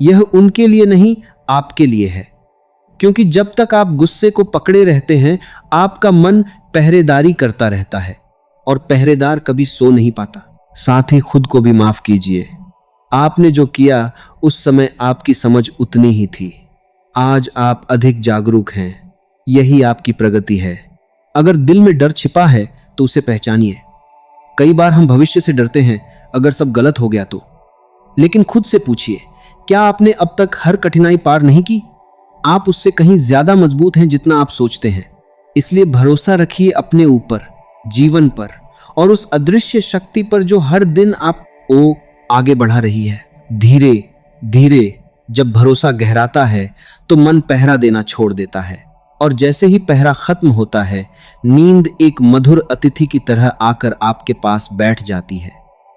यह उनके लिए नहीं, आपके लिए है। क्योंकि जब तक आप गुस्से को पकड़े रहते हैं, आपका मन पहरेदारी करता रहता है और पहरेदार कभी सो नहीं पाता। साथ ही खुद को भी माफ कीजिए। आपने जो किया उस समय आपकी समझ उतनी ही थी। आज आप अधिक जागरूक हैं, यही आपकी प्रगति है। अगर दिल में डर छिपा है तो उसे पहचानिए। कई बार हम भविष्य से डरते हैं, अगर सब गलत हो गया तो। लेकिन खुद से पूछिए, क्या आपने अब तक हर कठिनाई पार नहीं की? आप उससे कहीं ज्यादा मजबूत हैं जितना आप सोचते हैं। इसलिए भरोसा रखिए अपने ऊपर, जीवन पर और उस अदृश्य शक्ति पर जो हर दिन आपको आगे बढ़ा रही है। धीरे धीरे जब भरोसा गहराता है तो मन पहरा देना छोड़ देता है, और जैसे ही पहरा खत्म होता है, नींद एक मधुर अतिथि की तरह आकर आपके पास बैठ जाती है।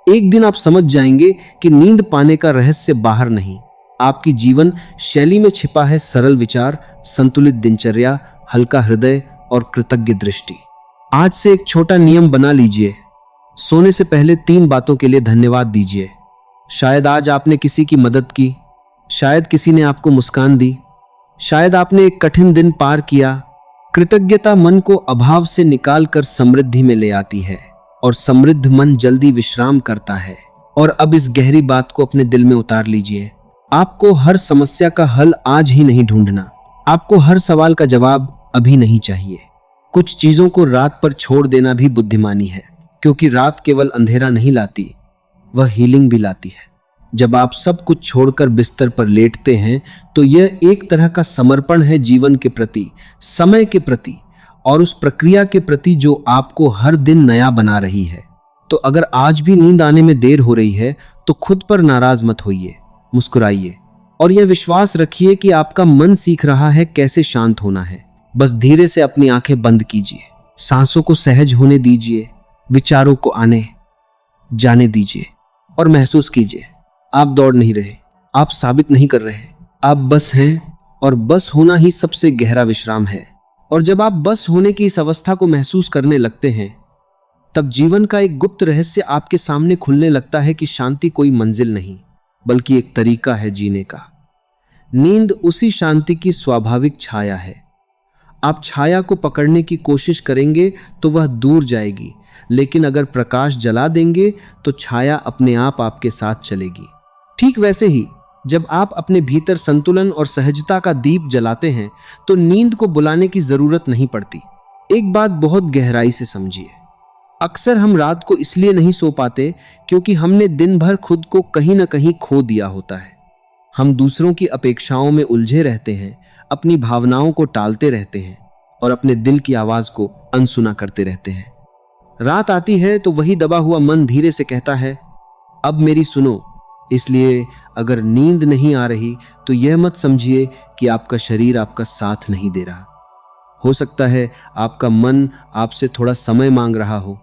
एक दिन आप समझ जाएंगे कि नींद पाने का रहस्य बाहर नहीं, आपकी जीवन शैली में छिपा है। सरल विचार, संतुलित दिनचर्या, हल्का हृदय और कृतज्ञ दृष्टि। आज से एक छोटा नियम बना लीजिए। सोने से पहले 3 बातों के लिए धन्यवाद दीजिए। शायद आज आपने किसी की मदद की, शायद किसी ने आपको मुस्कान दी, शायद आपने एक कठिन दिन पार किया। कृतज्ञता मन को अभाव से निकालकर समृद्धि में ले आती है, और समृद्ध मन जल्दी विश्राम करता है। और अब इस गहरी बात को अपने दिल में उतार लीजिए। आपको हर समस्या का हल आज ही नहीं ढूंढना, आपको हर सवाल का जवाब अभी नहीं चाहिए। कुछ चीजों को रात पर छोड़ देना भी बुद्धिमानी है, क्योंकि रात केवल अंधेरा नहीं लाती, वह हीलिंग भी लाती है। जब आप सब कुछ छोड़कर बिस्तर पर लेटते हैं तो यह एक तरह का समर्पण है जीवन के प्रति, समय के प्रति और उस प्रक्रिया के प्रति जो आपको हर दिन नया बना रही है। तो अगर आज भी नींद आने में देर हो रही है तो खुद पर नाराज मत होइए, मुस्कुराइए और यह विश्वास रखिए कि आपका मन सीख रहा है कैसे शांत होना है। बस धीरे से अपनी आंखें बंद कीजिए, सांसों को सहज होने दीजिए, विचारों को आने जाने दीजिए और महसूस कीजिए आप दौड़ नहीं रहे, आप साबित नहीं कर रहे, आप बस हैं। और बस होना ही सबसे गहरा विश्राम है। और जब आप बस होने की इस अवस्था को महसूस करने लगते हैं, तब जीवन का एक गुप्त रहस्य आपके सामने खुलने लगता है कि शांति कोई मंजिल नहीं, बल्कि एक तरीका है जीने का। नींद उसी शांति की स्वाभाविक छाया है। आप छाया को पकड़ने की कोशिश करेंगे तो वह दूर जाएगी, लेकिन अगर प्रकाश जला देंगे तो छाया अपने आप आपके साथ चलेगी। ठीक वैसे ही जब आप अपने भीतर संतुलन और सहजता का दीप जलाते हैं तो नींद को बुलाने की जरूरत नहीं पड़ती। एक बात बहुत गहराई से समझिए, अक्सर हम रात को इसलिए नहीं सो पाते क्योंकि हमने दिन भर खुद को कहीं ना कहीं खो दिया होता है। हम दूसरों की अपेक्षाओं में उलझे रहते हैं, अपनी भावनाओं को टालते रहते हैं और अपने दिल की आवाज को अनसुना करते रहते हैं। रात आती है तो वही दबा हुआ मन धीरे से कहता है, अब मेरी सुनो। इसलिए अगर नींद नहीं आ रही तो यह मत समझिए कि आपका शरीर आपका साथ नहीं दे रहा। हो सकता है आपका मन आपसे थोड़ा समय मांग रहा हो,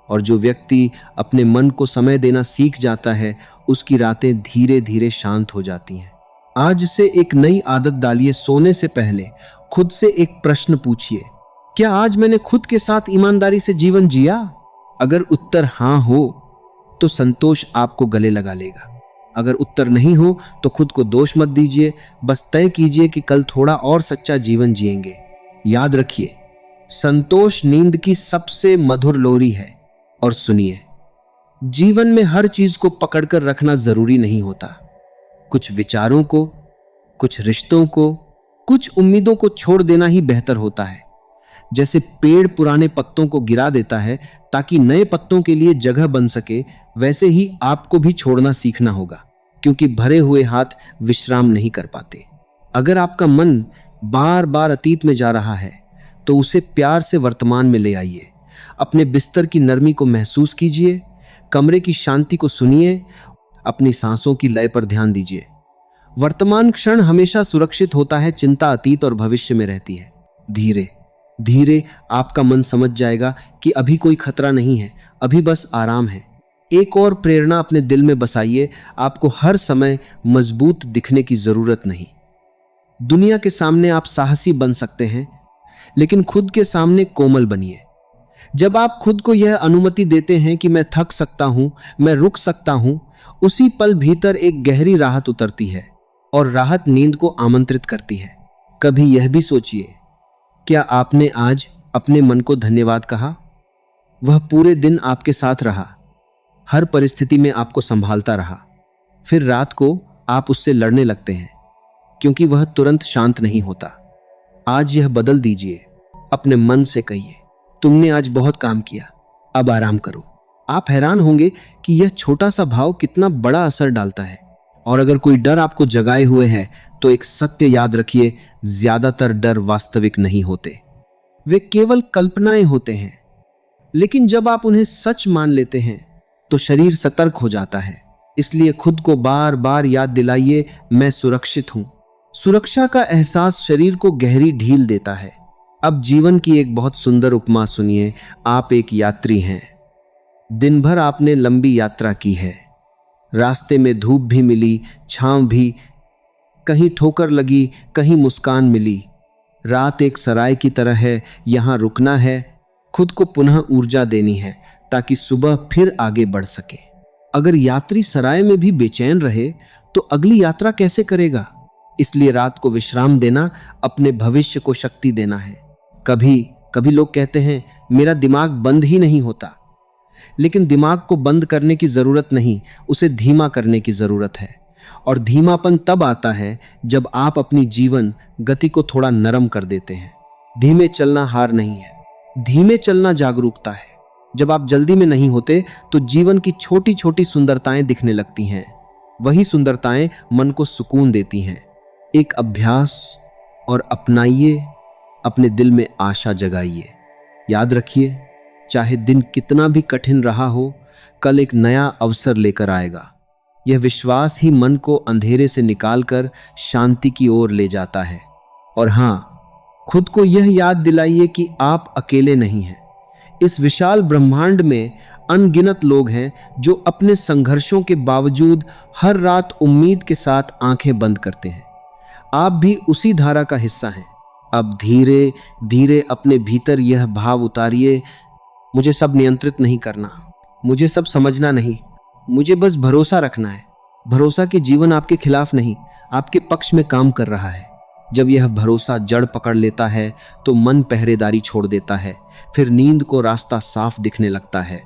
और जो व्यक्ति अपने मन को समय देना सीख जाता है उसकी रातें धीरे धीरे शांत हो जाती हैं। आज से एक नई आदत डालिए। सोने से पहले खुद से एक प्रश्न पूछिए, क्या आज मैंने खुद के साथ ईमानदारी से जीवन जिया? अगर उत्तर हाँ हो तो संतोष आपको गले लगा लेगा। अगर उत्तर नहीं हो तो खुद को दोष मत दीजिए, बस तय कीजिए कि कल थोड़ा और सच्चा जीवन जिएंगे। याद रखिए, संतोष नींद की सबसे मधुर लोरी है। और सुनिए, जीवन में हर चीज को पकड़कर रखना जरूरी नहीं होता। कुछ विचारों को, कुछ रिश्तों को, कुछ उम्मीदों को छोड़ देना ही बेहतर होता है। जैसे पेड़ पुराने पत्तों को गिरा देता है ताकि नए पत्तों के लिए जगह बन सके, वैसे ही आपको भी छोड़ना सीखना होगा, क्योंकि भरे हुए हाथ विश्राम नहीं कर पाते। अगर आपका मन बार बार अतीत में जा रहा है तो उसे प्यार से वर्तमान में ले आइए। अपने बिस्तर की नरमी को महसूस कीजिए, कमरे की शांति को सुनिए, अपनी सांसों की लय पर ध्यान दीजिए। वर्तमान क्षण हमेशा सुरक्षित होता है, चिंता अतीत और भविष्य में रहती है। धीरे धीरे आपका मन समझ जाएगा कि अभी कोई खतरा नहीं है, अभी बस आराम है। एक और प्रेरणा अपने दिल में बसाइए, आपको हर समय मजबूत दिखने की जरूरत नहीं। दुनिया के सामने आप साहसी बन सकते हैं, लेकिन खुद के सामने कोमल बनिए। जब आप खुद को यह अनुमति देते हैं कि मैं थक सकता हूं, मैं रुक सकता हूं, उसी पल भीतर एक गहरी राहत उतरती है और राहत नींद को आमंत्रित करती है। कभी यह भी सोचिए, क्या आपने आज अपने मन को धन्यवाद कहा? वह पूरे दिन आपके साथ रहा, हर परिस्थिति में आपको संभालता रहा। फिर रात को आप उससे लड़ने लगते हैं, क्योंकि वह तुरंत शांत नहीं होता। आज यह बदल दीजिए, अपने मन से कहिए, तुमने आज बहुत काम किया, अब आराम करो। आप हैरान होंगे कि यह छोटा सा भाव कितना बड़ा असर डालता है। और अगर कोई डर आपको जगाए हुए है, तो एक सत्य याद रखिए, ज्यादातर डर वास्तविक नहीं होते, वे केवल कल्पनाएं होते हैं। लेकिन जब आप उन्हें सच मान लेते हैं, तो शरीर सतर्क हो जाता है। इसलिए खुद को बार बार याद दिलाइए, मैं सुरक्षित हूं। सुरक्षा का एहसास शरीर को गहरी ढील देता है। अब जीवन की एक बहुत सुंदर उपमा सुनिए। आप एक यात्री हैं। दिन भर आपने लंबी यात्रा की है। रास्ते में धूप भी मिली, छांव भी, कहीं ठोकर लगी, कहीं मुस्कान मिली। रात एक सराय की तरह है, यहां रुकना है, खुद को पुनः ऊर्जा देनी है, ताकि सुबह फिर आगे बढ़ सके। अगर यात्री सराय में भी बेचैन रहे, तो अगली यात्रा कैसे करेगा? इसलिए रात को विश्राम देना, अपने भविष्य को शक्ति देना है। कभी कभी लोग कहते हैं, मेरा दिमाग बंद ही नहीं होता। लेकिन दिमाग को बंद करने की जरूरत नहीं, उसे धीमा करने की जरूरत है। और धीमापन तब आता है जब आप अपनी जीवन गति को थोड़ा नरम कर देते हैं। धीमे चलना हार नहीं है, धीमे चलना जागरूकता है। जब आप जल्दी में नहीं होते, तो जीवन की छोटी छोटी सुंदरताएं दिखने लगती हैं। वही सुंदरताएं मन को सुकून देती हैं। एक अभ्यास और अपनाइए, अपने दिल में आशा जगाइए। याद रखिए, चाहे दिन कितना भी कठिन रहा हो, कल एक नया अवसर लेकर आएगा। यह विश्वास ही मन को अंधेरे से निकालकर शांति की ओर ले जाता है। और हाँ, खुद को यह याद दिलाइए कि आप अकेले नहीं हैं। इस विशाल ब्रह्मांड में अनगिनत लोग हैं जो अपने संघर्षों के बावजूद हर रात उम्मीद के साथ आंखें बंद करते हैं। आप भी उसी धारा का हिस्सा हैं। अब धीरे धीरे अपने भीतर यह भाव उतारिए, मुझे सब नियंत्रित नहीं करना, मुझे सब समझना नहीं, मुझे बस भरोसा रखना है। भरोसा कि जीवन आपके खिलाफ नहीं, आपके पक्ष में काम कर रहा है। जब यह भरोसा जड़ पकड़ लेता है, तो मन पहरेदारी छोड़ देता है। फिर नींद को रास्ता साफ दिखने लगता है।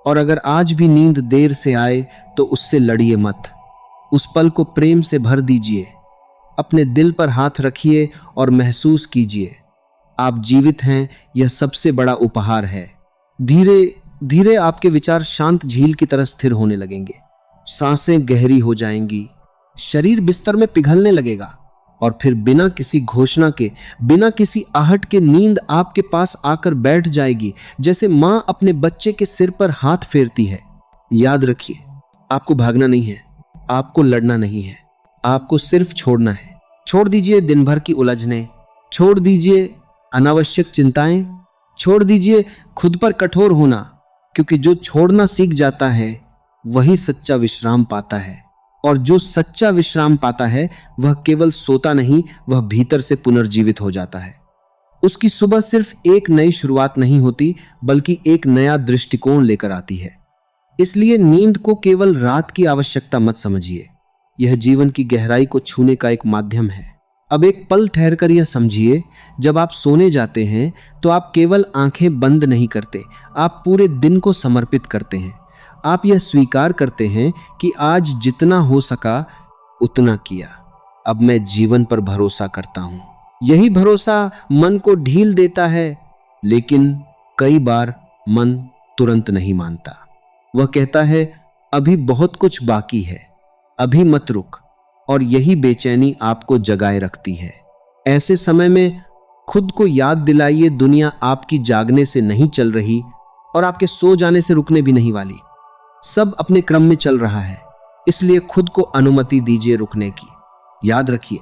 और अगर आज भी नींद देर से आए, तो उससे लड़िए मत। उस पल को प्रेम से भर दीजिए। अपने दिल पर हाथ रखिए और महसूस कीजिए, आप जीवित हैं। यह सबसे बड़ा उपहार है। धीरे धीरे आपके विचार शांत झील की तरह स्थिर होने लगेंगे। सांसें गहरी हो जाएंगी, शरीर बिस्तर में पिघलने लगेगा, और फिर बिना किसी घोषणा के, बिना किसी आहट के नींद आपके पास आकर बैठ जाएगी, जैसे मां अपने बच्चे के सिर पर हाथ फेरती है। याद रखिए, आपको भागना नहीं है, आपको लड़ना नहीं है, आपको सिर्फ छोड़ना है। छोड़ दीजिए दिन भर की उलझने, छोड़ दीजिए अनावश्यक चिंताएं, छोड़ दीजिए खुद पर कठोर होना, क्योंकि जो छोड़ना सीख जाता है, वही सच्चा विश्राम पाता है। और जो सच्चा विश्राम पाता है, वह केवल सोता नहीं, वह भीतर से पुनर्जीवित हो जाता है। उसकी सुबह सिर्फ एक नई शुरुआत नहीं होती, बल्कि एक नया दृष्टिकोण लेकर आती है। इसलिए नींद को केवल रात की आवश्यकता मत समझिए, यह जीवन की गहराई को छूने का एक माध्यम है। अब एक पल ठहरकर यह समझिए, जब आप सोने जाते हैं, तो आप केवल आंखें बंद नहीं करते, आप पूरे दिन को समर्पित करते हैं। आप यह स्वीकार करते हैं कि आज जितना हो सका उतना किया। अब मैं जीवन पर भरोसा करता हूं। यही भरोसा मन को ढील देता है, लेकिन कई बार मन तुरंत नहीं मानता। वह कहता है, अभी बहुत कुछ बाकी है, अभी मत रुक। और यही बेचैनी आपको जगाए रखती है। ऐसे समय में खुद को याद दिलाइए, दुनिया आपकी जागने से नहीं चल रही और आपके सो जाने से रुकने भी नहीं वाली। सब अपने क्रम में चल रहा है, इसलिए खुद को अनुमति दीजिए रुकने की। याद रखिए,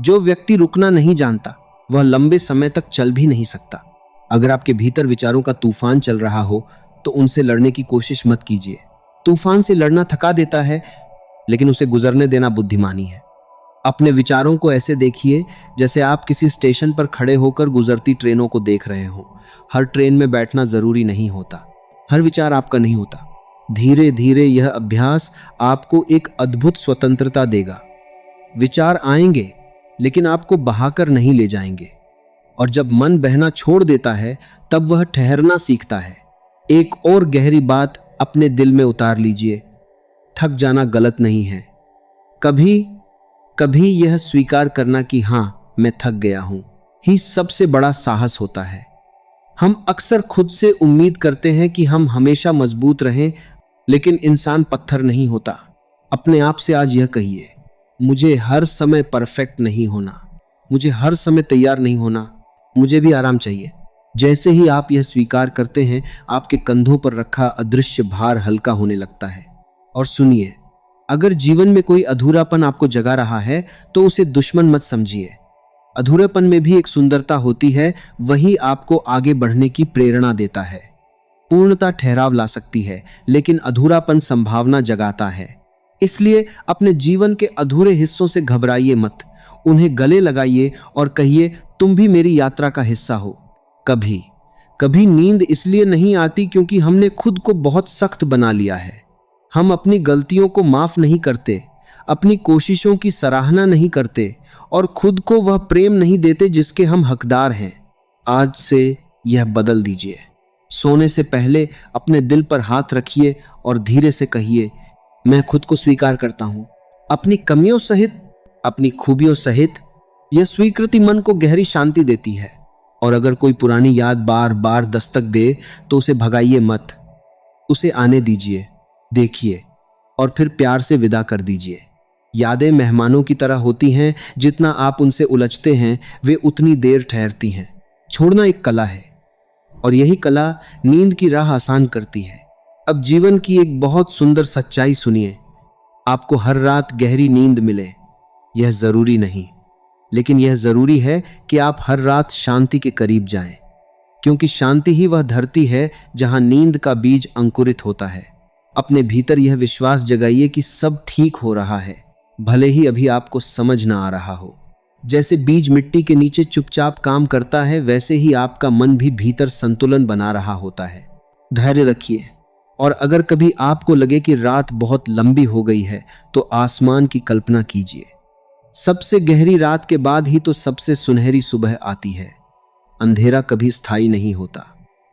जो व्यक्ति रुकना नहीं जानता, वह लंबे समय तक चल भी नहीं सकता। अगर आपके भीतर विचारों का तूफान चल रहा हो, तो उनसे लड़ने की कोशिश मत कीजिए। तूफान से लड़ना थका देता है, लेकिन उसे गुजरने देना बुद्धिमानी है। अपने विचारों को ऐसे देखिए जैसे आप किसी स्टेशन पर खड़े होकर गुजरती ट्रेनों को देख रहे हो। हर ट्रेन में बैठना जरूरी नहीं होता, हर विचार आपका नहीं होता। धीरे धीरे यह अभ्यास आपको एक अद्भुत स्वतंत्रता देगा। विचार आएंगे, लेकिन आपको बहाकर नहीं ले जाएंगे। और जब मन बहना छोड़ देता है, तब वह ठहरना सीखता है। एक और गहरी बात अपने दिल में उतार लीजिए, थक जाना गलत नहीं है। कभी कभी यह स्वीकार करना कि हाँ, मैं थक गया हूं, ही सबसे बड़ा साहस होता है। हम अक्सर खुद से उम्मीद करते हैं कि हम हमेशा मजबूत रहें, लेकिन इंसान पत्थर नहीं होता। अपने आप से आज यह कहिए, मुझे हर समय परफेक्ट नहीं होना, मुझे हर समय तैयार नहीं होना, मुझे भी आराम चाहिए। जैसे ही आप यह स्वीकार करते हैं, आपके कंधों पर रखा अदृश्य भार हल्का होने लगता है। और सुनिए, अगर जीवन में कोई अधूरापन आपको जगा रहा है, तो उसे दुश्मन मत समझिए। अधूरेपन में भी एक सुंदरता होती है, वही आपको आगे बढ़ने की प्रेरणा देता है। पूर्णता ठहराव ला सकती है, लेकिन अधूरापन संभावना जगाता है। इसलिए अपने जीवन के अधूरे हिस्सों से घबराइए मत, उन्हें गले लगाइए और कहिए, तुम भी मेरी यात्रा का हिस्सा हो। कभी कभी नींद इसलिए नहीं आती क्योंकि हमने खुद को बहुत सख्त बना लिया है। हम अपनी गलतियों को माफ नहीं करते, अपनी कोशिशों की सराहना नहीं करते और खुद को वह प्रेम नहीं देते जिसके हम हकदार हैं। आज से यह बदल दीजिए। सोने से पहले अपने दिल पर हाथ रखिए और धीरे से कहिए, मैं खुद को स्वीकार करता हूं, अपनी कमियों सहित, अपनी खूबियों सहित। यह स्वीकृति मन को गहरी शांति देती है। और अगर कोई पुरानी याद बार बार दस्तक दे, तो उसे भगाइए मत, उसे आने दीजिए, देखिए और फिर प्यार से विदा कर दीजिए। यादें मेहमानों की तरह होती हैं, जितना आप उनसे उलझते हैं, वे उतनी देर ठहरती हैं। छोड़ना एक कला है, और यही कला नींद की राह आसान करती है। अब जीवन की एक बहुत सुंदर सच्चाई सुनिए, आपको हर रात गहरी नींद मिले यह जरूरी नहीं, लेकिन यह जरूरी है कि आप हर रात शांति के करीब जाएं, क्योंकि शांति ही वह धरती है जहां नींद का बीज अंकुरित होता है। अपने भीतर यह विश्वास जगाइए कि सब ठीक हो रहा है, भले ही अभी आपको समझ ना आ रहा हो। जैसे बीज मिट्टी के नीचे चुपचाप काम करता है, वैसे ही आपका मन भी भीतर संतुलन बना रहा होता है। धैर्य रखिए, और अगर कभी आपको लगे कि रात बहुत लंबी हो गई है, तो आसमान की कल्पना कीजिए। सबसे गहरी रात के बाद ही तो सबसे सुनहरी सुबह आती है। अंधेरा कभी स्थायी नहीं होता।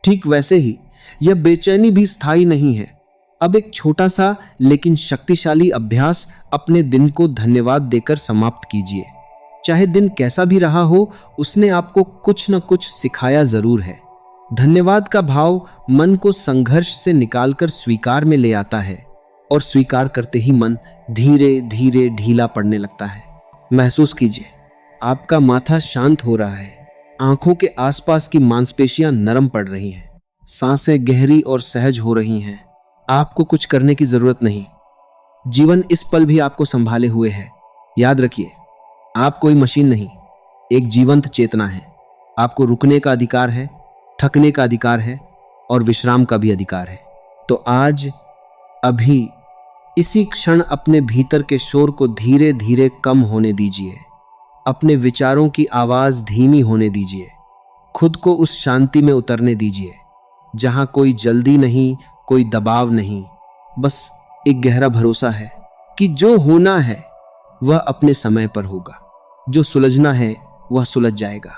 ठीक वैसे ही यह बेचैनी भी स्थायी नहीं है। अब एक छोटा सा लेकिन शक्तिशाली अभ्यास अपने दिन को धन्यवाद देकर समाप्त कीजिए। चाहे दिन कैसा भी रहा हो, उसने आपको कुछ न कुछ सिखाया जरूर है। धन्यवाद का भाव मन को संघर्ष से निकालकर स्वीकार में ले आता है, और स्वीकार करते ही मन धीरे धीरे ढीला पड़ने लगता है। महसूस कीजिए, आपका माथा शांत हो रहा है, आंखों के आसपास की मांसपेशियां नरम पड़ रही हैं, सांसें गहरी और सहज हो रही हैं। आपको कुछ करने की जरूरत नहीं, जीवन इस पल भी आपको संभाले हुए है। याद रखिए, आप कोई मशीन नहीं, एक जीवंत चेतना है। आपको रुकने का अधिकार है, थकने का अधिकार है, और विश्राम का भी अधिकार है। तो आज, अभी, इसी क्षण अपने भीतर के शोर को धीरे धीरे कम होने दीजिए। अपने विचारों की आवाज धीमी होने दीजिए। खुद को उस शांति में उतरने दीजिए जहां कोई जल्दी नहीं, कोई दबाव नहीं, बस एक गहरा भरोसा है कि जो होना है वह अपने समय पर होगा, जो सुलझना है वह सुलझ जाएगा,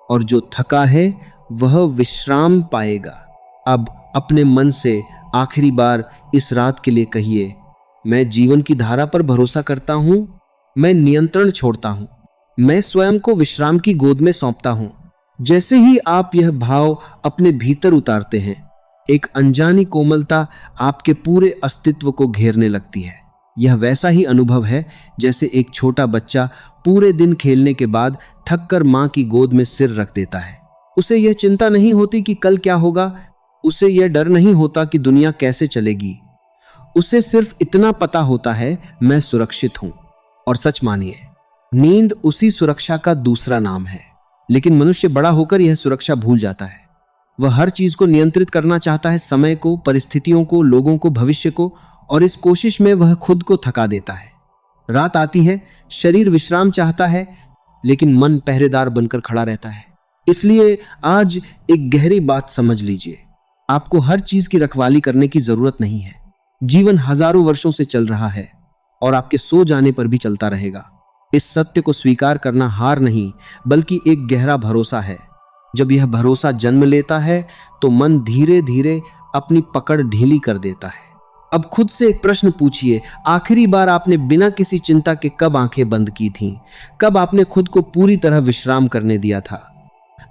और जो थका है वह विश्राम पाएगा। अब अपने मन से आखिरी बार इस रात के लिए कहिए, मैं जीवन की धारा पर भरोसा करता हूं, मैं नियंत्रण छोड़ता हूं, मैं स्वयं को विश्राम की गोद में सौंपता हूं। जैसे ही आप यह भाव अपने भीतर उतारते हैं, एक अनजानी कोमलता आपके पूरे अस्तित्व को घेरने लगती है। यह वैसा ही अनुभव है जैसे एक छोटा बच्चा पूरे दिन खेलने के बाद थककर मां की गोद में सिर रख देता है। उसे यह चिंता नहीं होती कि कल क्या होगा, उसे यह डर नहीं होता कि दुनिया कैसे चलेगी। उसे सिर्फ इतना पता होता है, मैं सुरक्षित हूं। और सच मानिए, नींद उसी सुरक्षा का दूसरा नाम है। लेकिन मनुष्य बड़ा होकर यह सुरक्षा भूल जाता है। वह हर चीज को नियंत्रित करना चाहता है, समय को, परिस्थितियों को, लोगों को, भविष्य को, और इस कोशिश में वह खुद को थका देता है। रात आती है, शरीर विश्राम चाहता है, लेकिन मन पहरेदार बनकर खड़ा रहता है। इसलिए आज एक गहरी बात समझ लीजिए, आपको हर चीज की रखवाली करने की जरूरत नहीं है। जीवन हजारों वर्षों से चल रहा है और आपके सो जाने पर भी चलता रहेगा। इस सत्य को स्वीकार करना हार नहीं, बल्कि एक गहरा भरोसा है। जब यह भरोसा जन्म लेता है तो मन धीरे धीरे अपनी पकड़ ढीली कर देता है। अब खुद से एक प्रश्न पूछिए, आखिरी बार आपने बिना किसी चिंता के कब आंखें बंद की थीं? कब आपने खुद को पूरी तरह विश्राम करने दिया था?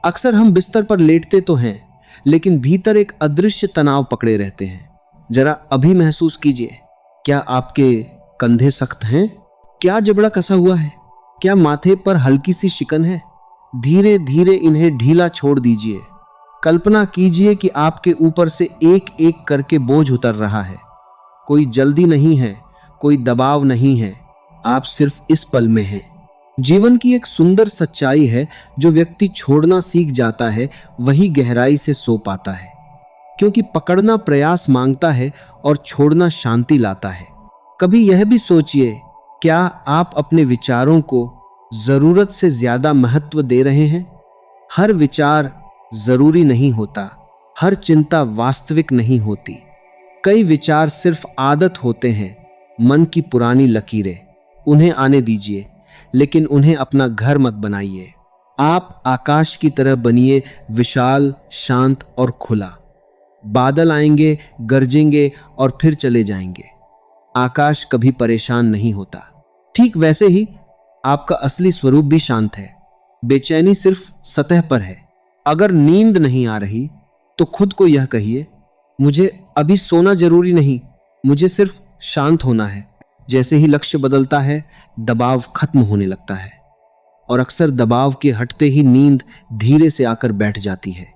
अक्सर हम बिस्तर पर लेटते तो हैं, लेकिन भीतर एक अदृश्य तनाव पकड़े रहते हैं। जरा अभी महसूस कीजिए, क्या आपके कंधे सख्त हैं? क्या जबड़ा कसा हुआ है? क्या माथे पर हल्की सी शिकन है? धीरे धीरे इन्हें ढीला छोड़ दीजिए। कल्पना कीजिए कि आपके ऊपर से एक एक करके बोझ उतर रहा है। कोई जल्दी नहीं है, कोई दबाव नहीं है, आप सिर्फ इस पल में हैं। जीवन की एक सुंदर सच्चाई है, जो व्यक्ति छोड़ना सीख जाता है वही गहराई से सो पाता है। क्योंकि पकड़ना प्रयास मांगता है और छोड़ना शांति लाता है। कभी यह भी सोचिए, क्या आप अपने विचारों को जरूरत से ज्यादा महत्व दे रहे हैं? हर विचार जरूरी नहीं होता, हर चिंता वास्तविक नहीं होती। कई विचार सिर्फ आदत होते हैं, मन की पुरानी लकीरें। उन्हें आने दीजिए, लेकिन उन्हें अपना घर मत बनाइए। आप आकाश की तरह बनिए, विशाल, शांत और खुला। बादल आएंगे, गरजेंगे और फिर चले जाएंगे। आकाश कभी परेशान नहीं होता। ठीक वैसे ही आपका असली स्वरूप भी शांत है। बेचैनी सिर्फ सतह पर है। अगर नींद नहीं आ रही तो खुद को यह कहिए, मुझे अभी सोना जरूरी नहीं, मुझे सिर्फ शांत होना है। जैसे ही लक्ष्य बदलता है, दबाव खत्म होने लगता है और अक्सर दबाव के हटते ही नींद धीरे से आकर बैठ जाती है।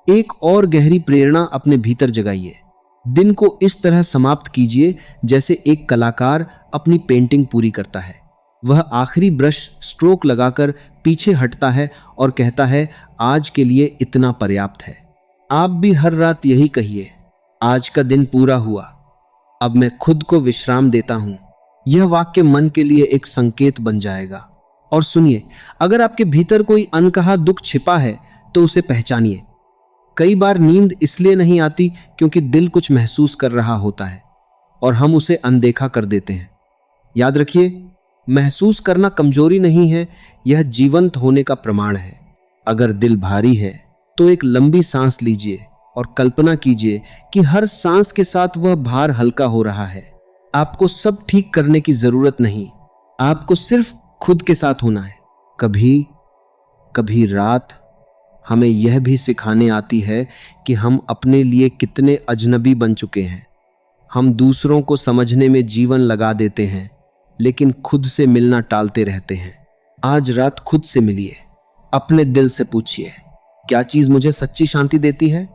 एक और गहरी प्रेरणा अपने भीतर जगाइए। दिन को इस तरह समाप्त कीजिए जैसे एक कलाकार अपनी पेंटिंग पूरी करता है। वह आखिरी ब्रश स्ट्रोक लगाकर पीछे हटता है और कहता है, आज के लिए इतना पर्याप्त है। आप भी हर रात यही कहिए, आज का दिन पूरा हुआ, अब मैं खुद को विश्राम देता हूं। यह वाक्य मन के लिए एक संकेत बन जाएगा। और सुनिए, अगर आपके भीतर कोई अनकहा दुख छिपा है तो उसे पहचानिए। कई बार नींद इसलिए नहीं आती क्योंकि दिल कुछ महसूस कर रहा होता है और हम उसे अनदेखा कर देते हैं। याद रखिए, महसूस करना कमजोरी नहीं है, यह जीवंत होने का प्रमाण है। अगर दिल भारी है तो एक लंबी सांस लीजिए और कल्पना कीजिए कि हर सांस के साथ वह भार हल्का हो रहा है। आपको सब ठीक करने की जरूरत नहीं, आपको सिर्फ खुद के साथ होना है। कभी कभी रात हमें यह भी सिखाने आती है कि हम अपने लिए कितने अजनबी बन चुके हैं। हम दूसरों को समझने में जीवन लगा देते हैं, लेकिन खुद से मिलना टालते रहते हैं। आज रात खुद से मिलिए, अपने दिल से पूछिए, क्या चीज मुझे सच्ची शांति देती है?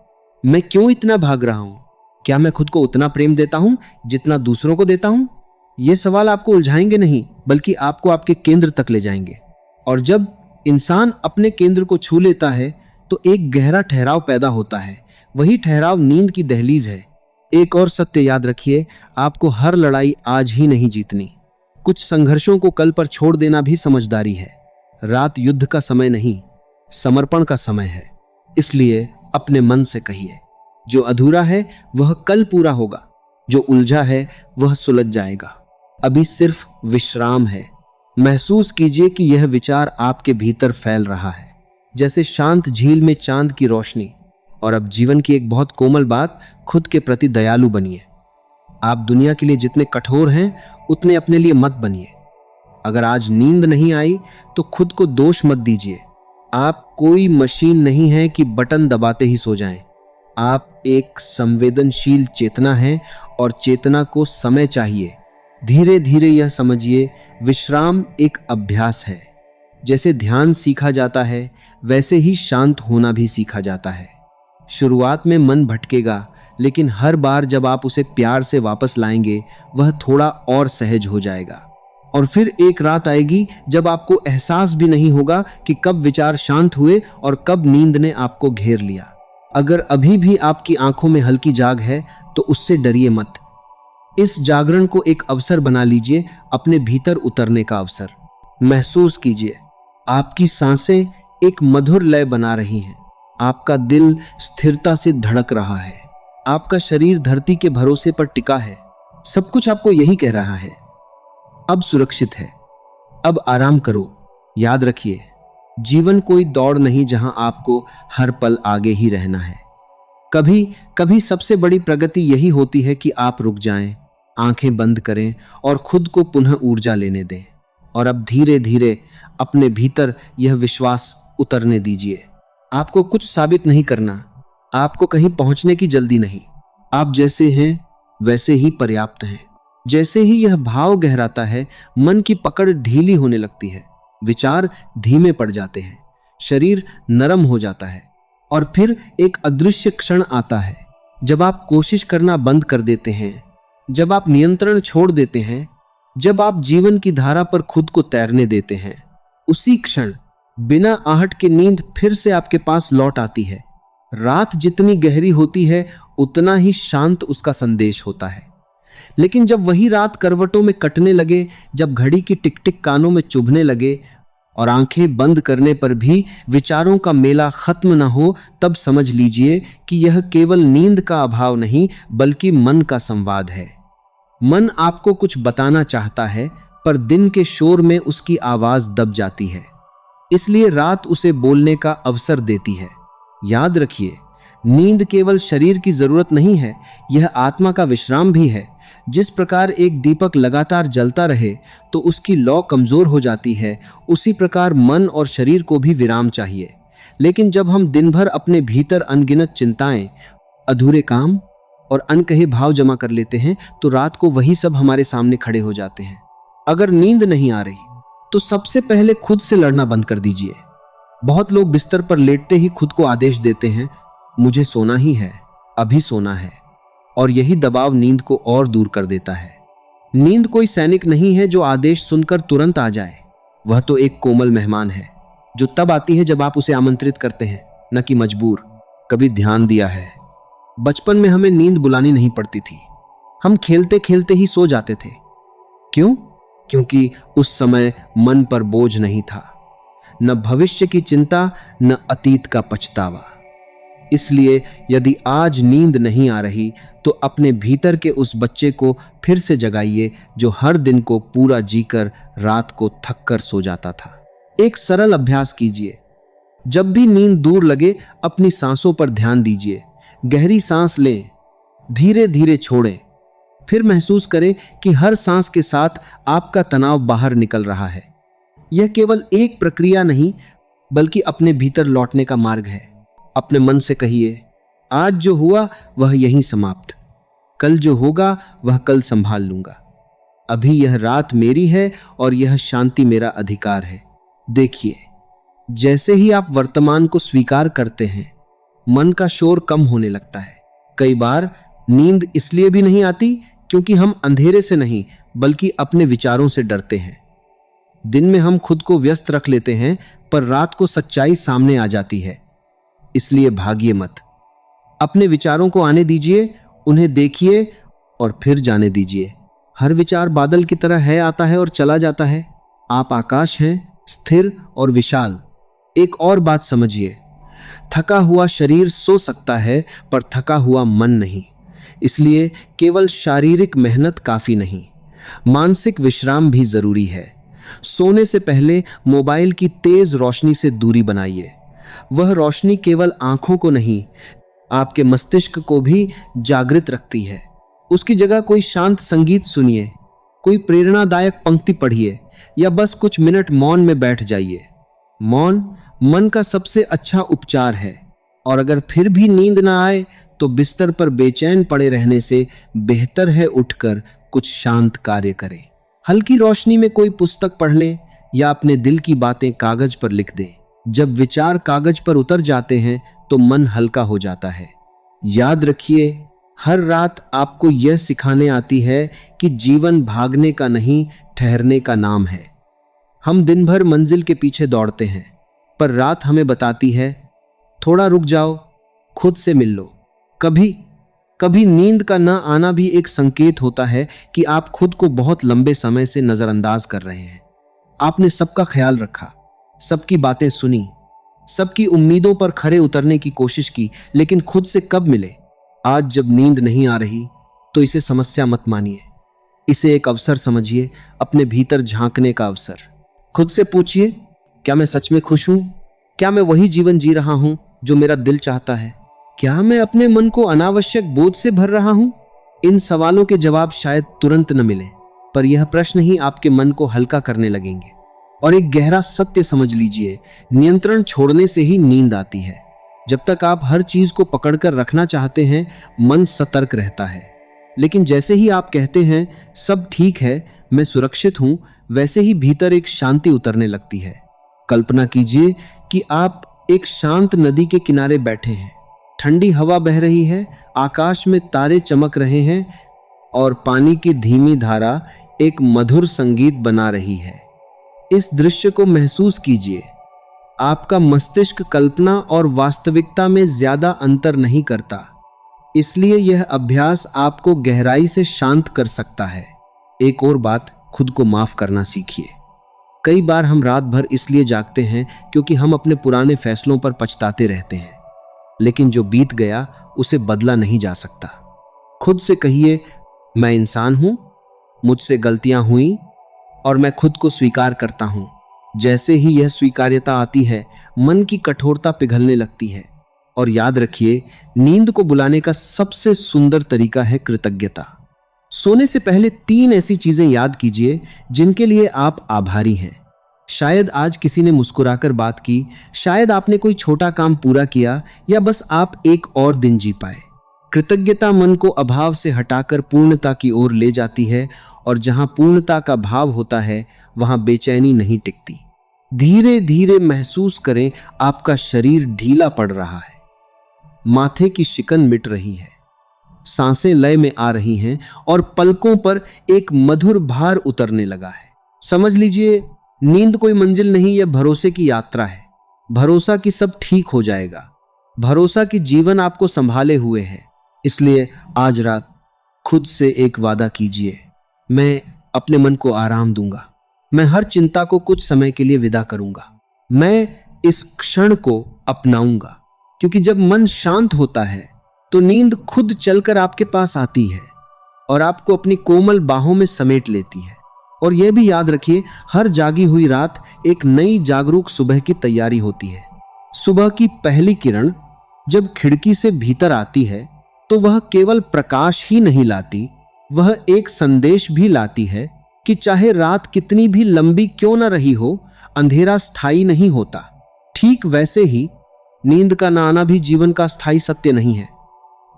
मैं क्यों इतना भाग रहा हूं? क्या मैं खुद को उतना प्रेम देता हूं जितना दूसरों को देता हूं? ये सवाल आपको उलझाएंगे नहीं, बल्कि आपको आपके केंद्र तक ले जाएंगे। और जब इंसान अपने केंद्र को छू लेता है तो एक गहरा ठहराव पैदा होता है। वही ठहराव नींद की दहलीज है। एक और सत्य याद रखिए, आपको हर लड़ाई आज ही नहीं जीतनी। कुछ संघर्षों को कल पर छोड़ देना भी समझदारी है। रात युद्ध का समय नहीं, समर्पण का समय है। इसलिए अपने मन से कहिए, जो अधूरा है वह कल पूरा होगा, जो उलझा है वह सुलझ जाएगा। अभी सिर्फ विश्राम है। महसूस कीजिए कि यह विचार आपके भीतर फैल रहा है, जैसे शांत झील में चांद की रोशनी। और अब जीवन की एक बहुत कोमल बात, खुद के प्रति दयालु बनिए। आप दुनिया के लिए जितने कठोर हैं उतने अपने लिए मत बनिए। अगर आज नींद नहीं आई तो खुद को दोष मत दीजिए। आप कोई मशीन नहीं है कि बटन दबाते ही सो जाएं। आप एक संवेदनशील चेतना हैं और चेतना को समय चाहिए। धीरे धीरे यह समझिए, विश्राम एक अभ्यास है। जैसे ध्यान सीखा जाता है, वैसे ही शांत होना भी सीखा जाता है। शुरुआत में मन भटकेगा, लेकिन हर बार जब आप उसे प्यार से वापस लाएंगे, वह थोड़ा और सहज हो जाएगा। और फिर एक रात आएगी जब आपको एहसास भी नहीं होगा कि कब विचार शांत हुए और कब नींद ने आपको घेर लिया। अगर अभी भी आपकी आंखों में हल्की जाग है तो उससे डरिए मत। इस जागरण को एक अवसर बना लीजिए, अपने भीतर उतरने का अवसर। महसूस कीजिए, आपकी सांसें एक मधुर लय बना रही हैं, आपका दिल स्थिरता से धड़क रहा है, आपका शरीर धरती के भरोसे पर टिका है। सब कुछ आपको यही कह रहा है, अब सुरक्षित है, अब आराम करो। याद रखिए, जीवन कोई दौड़ नहीं जहां आपको हर पल आगे ही रहना है। कभी कभी सबसे बड़ी प्रगति यही होती है कि आप रुक जाएं, आंखें बंद करें और खुद को पुनः ऊर्जा लेने दें। और अब धीरे धीरे अपने भीतर यह विश्वास उतरने दीजिए, आपको कुछ साबित नहीं करना, आपको कहीं पहुंचने की जल्दी नहीं। आप जैसे हैं वैसे ही पर्याप्त हैं। जैसे ही यह भाव गहराता है, मन की पकड़ ढीली होने लगती है, विचार धीमे पड़ जाते हैं, शरीर नरम हो जाता है। और फिर एक अदृश्य क्षण आता है, जब आप कोशिश करना बंद कर देते हैं, जब आप नियंत्रण छोड़ देते हैं, जब आप जीवन की धारा पर खुद को तैरने देते हैं। उसी क्षण बिना आहट के नींद फिर से आपके पास लौट आती है। रात जितनी गहरी होती है, उतना ही शांत उसका संदेश होता है। लेकिन जब वही रात करवटों में कटने लगे, जब घड़ी की टिक टिक कानों में चुभने लगे और आंखें बंद करने पर भी विचारों का मेला खत्म न हो, तब समझ लीजिए कि यह केवल नींद का अभाव नहीं, बल्कि मन का संवाद है। मन आपको कुछ बताना चाहता है, पर दिन के शोर में उसकी आवाज दब जाती है, इसलिए रात उसे बोलने का अवसर देती है। याद रखिए, नींद केवल शरीर की जरूरत नहीं है, यह आत्मा का विश्राम भी है। जिस प्रकार एक दीपक लगातार जलता रहे तो उसकी लौ कमजोर हो जाती है, उसी प्रकार मन और शरीर को भी विराम चाहिए। लेकिन जब हम दिन भर अपने भीतर अनगिनत चिंताएं, अधूरे काम और अनकहे भाव जमा कर लेते हैं, तो रात को वही सब हमारे सामने खड़े हो जाते हैं। अगर नींद नहीं आ रही तो सबसे पहले खुद से लड़ना बंद कर दीजिए। बहुत लोग बिस्तर पर लेटते ही खुद को आदेश देते हैं, मुझे सोना ही है, अभी सोना है, और यही दबाव नींद को और दूर कर देता है। नींद कोई सैनिक नहीं है जो आदेश सुनकर तुरंत आ जाए। वह तो एक कोमल मेहमान है, जो तब आती है जब आप उसे आमंत्रित करते हैं, न कि मजबूर। कभी ध्यान दिया है, बचपन में हमें नींद बुलानी नहीं पड़ती थी, हम खेलते खेलते ही सो जाते थे। क्यों? क्योंकि उस समय मन पर बोझ नहीं था, न भविष्य की चिंता, न अतीत का पछतावा। इसलिए यदि आज नींद नहीं आ रही, तो अपने भीतर के उस बच्चे को फिर से जगाइए, जो हर दिन को पूरा जीकर रात को थक कर सो जाता था। एक सरल अभ्यास कीजिए, जब भी नींद दूर लगे, अपनी सांसों पर ध्यान दीजिए। गहरी सांस लें, धीरे धीरे छोड़ें, फिर महसूस करें कि हर सांस के साथ आपका तनाव बाहर निकल रहा है। यह केवल एक प्रक्रिया नहीं, बल्कि अपने भीतर लौटने का मार्ग है। अपने मन से कहिए, आज जो हुआ वह यहीं समाप्त, कल जो होगा वह कल संभाल लूंगा। अभी यह रात मेरी है और यह शांति मेरा अधिकार है। देखिए, जैसे ही आप वर्तमान को स्वीकार करते हैं, मन का शोर कम होने लगता है। कई बार नींद इसलिए भी नहीं आती क्योंकि हम अंधेरे से नहीं, बल्कि अपने विचारों से डरते हैं। दिन में हम खुद को व्यस्त रख लेते हैं, पर रात को सच्चाई सामने आ जाती है। इसलिए भागिए मत, अपने विचारों को आने दीजिए, उन्हें देखिए और फिर जाने दीजिए। हर विचार बादल की तरह है, आता है और चला जाता है। आप आकाश हैं, स्थिर और विशाल। एक और बात समझिए, थका हुआ शरीर सो सकता है, पर थका हुआ मन नहीं। इसलिए केवल शारीरिक मेहनत काफी नहीं, मानसिक विश्राम भी जरूरी है। सोने से पहले मोबाइल की तेज रोशनी से दूरी बनाइए। वह रोशनी केवल आंखों को नहीं, आपके मस्तिष्क को भी जागृत रखती है। उसकी जगह कोई शांत संगीत सुनिए, कोई प्रेरणादायक पंक्ति पढ़िए, या बस कुछ मिनट मौन में बैठ जाइए। मौन मन का सबसे अच्छा उपचार है। और अगर फिर भी नींद ना आए, तो बिस्तर पर बेचैन पड़े रहने से बेहतर है उठकर कुछ शांत कार्य करें। हल्की रोशनी में कोई पुस्तक पढ़ लें या अपने दिल की बातें कागज पर लिख दें। जब विचार कागज पर उतर जाते हैं, तो मन हल्का हो जाता है। याद रखिए, हर रात आपको यह सिखाने आती है कि जीवन भागने का नहीं, ठहरने का नाम है। हम दिन भर मंजिल के पीछे दौड़ते हैं, पर रात हमें बताती है, थोड़ा रुक जाओ, खुद से मिल लो। कभी कभी नींद का न आना भी एक संकेत होता है कि आप खुद को बहुत लंबे समय से नजरअंदाज कर रहे हैं। आपने सबका ख्याल रखा, सबकी बातें सुनी, सबकी उम्मीदों पर खरे उतरने की कोशिश की, लेकिन खुद से कब मिले? आज जब नींद नहीं आ रही तो इसे समस्या मत मानिए, इसे एक अवसर समझिए, अपने भीतर झांकने का अवसर। खुद से पूछिए, क्या मैं सच में खुश हूं? क्या मैं वही जीवन जी रहा हूं जो मेरा दिल चाहता है? क्या मैं अपने मन को अनावश्यक बोझ से भर रहा हूं? इन सवालों के जवाब शायद तुरंत न मिले, पर यह प्रश्न ही आपके मन को हल्का करने लगेंगे। और एक गहरा सत्य समझ लीजिए, नियंत्रण छोड़ने से ही नींद आती है। जब तक आप हर चीज को पकड़कर रखना चाहते हैं, मन सतर्क रहता है। लेकिन जैसे ही आप कहते हैं सब ठीक है, मैं सुरक्षित हूं, वैसे ही भीतर एक शांति उतरने लगती है। कल्पना कीजिए कि आप एक शांत नदी के किनारे बैठे हैं, ठंडी हवा बह रही है, आकाश में तारे चमक रहे हैं और पानी की धीमी धारा एक मधुर संगीत बना रही है। इस दृश्य को महसूस कीजिए। आपका मस्तिष्क कल्पना और वास्तविकता में ज्यादा अंतर नहीं करता, इसलिए यह अभ्यास आपको गहराई से शांत कर सकता है। एक और बात, खुद को माफ करना सीखिए। कई बार हम रात भर इसलिए जागते हैं क्योंकि हम अपने पुराने फैसलों पर पछताते रहते हैं, लेकिन जो बीत गया उसे बदला नहीं जा सकता। खुद से कहिए, मैं इंसान हूं, मुझसे गलतियां हुई और मैं खुद को स्वीकार करता हूं। जैसे ही यह स्वीकार्यता आती है, मन की कठोरता पिघलने लगती है। और याद रखिए, नींद को बुलाने का सबसे सुंदर तरीका है कृतज्ञता। सोने से पहले 3 ऐसी चीजें याद कीजिए जिनके लिए आप आभारी हैं। शायद आज किसी ने मुस्कुराकर बात की, शायद आपने कोई छोटा काम पूरा किया, या बस आप एक और दिन जी पाए। कृतज्ञता मन को अभाव से हटाकर पूर्णता की ओर ले जाती है, और जहां पूर्णता का भाव होता है वहां बेचैनी नहीं टिकती। धीरे धीरे महसूस करें, आपका शरीर ढीला पड़ रहा है, माथे की शिकन मिट रही है, सांसें लय में आ रही हैं और पलकों पर एक मधुर भार उतरने लगा है। समझ लीजिए, नींद कोई मंजिल नहीं, यह भरोसे की यात्रा है। भरोसा कि सब ठीक हो जाएगा, भरोसा कि जीवन आपको संभाले हुए है। इसलिए आज रात खुद से एक वादा कीजिए, मैं अपने मन को आराम दूंगा, मैं हर चिंता को कुछ समय के लिए विदा करूंगा, मैं इस क्षण को अपनाऊंगा। क्योंकि जब मन शांत होता है तो नींद खुद चलकर आपके पास आती है और आपको अपनी कोमल बाहों में समेट लेती है। और यह भी याद रखिए, हर जागी हुई रात एक नई जागरूक सुबह की तैयारी होती है। सुबह की पहली किरण जब खिड़की से भीतर आती है तो वह केवल प्रकाश ही नहीं लाती, वह एक संदेश भी लाती है कि चाहे रात कितनी भी लंबी क्यों न रही हो, अंधेरा स्थायी नहीं होता। ठीक वैसे ही नींद का न आना भी जीवन का स्थायी सत्य नहीं है।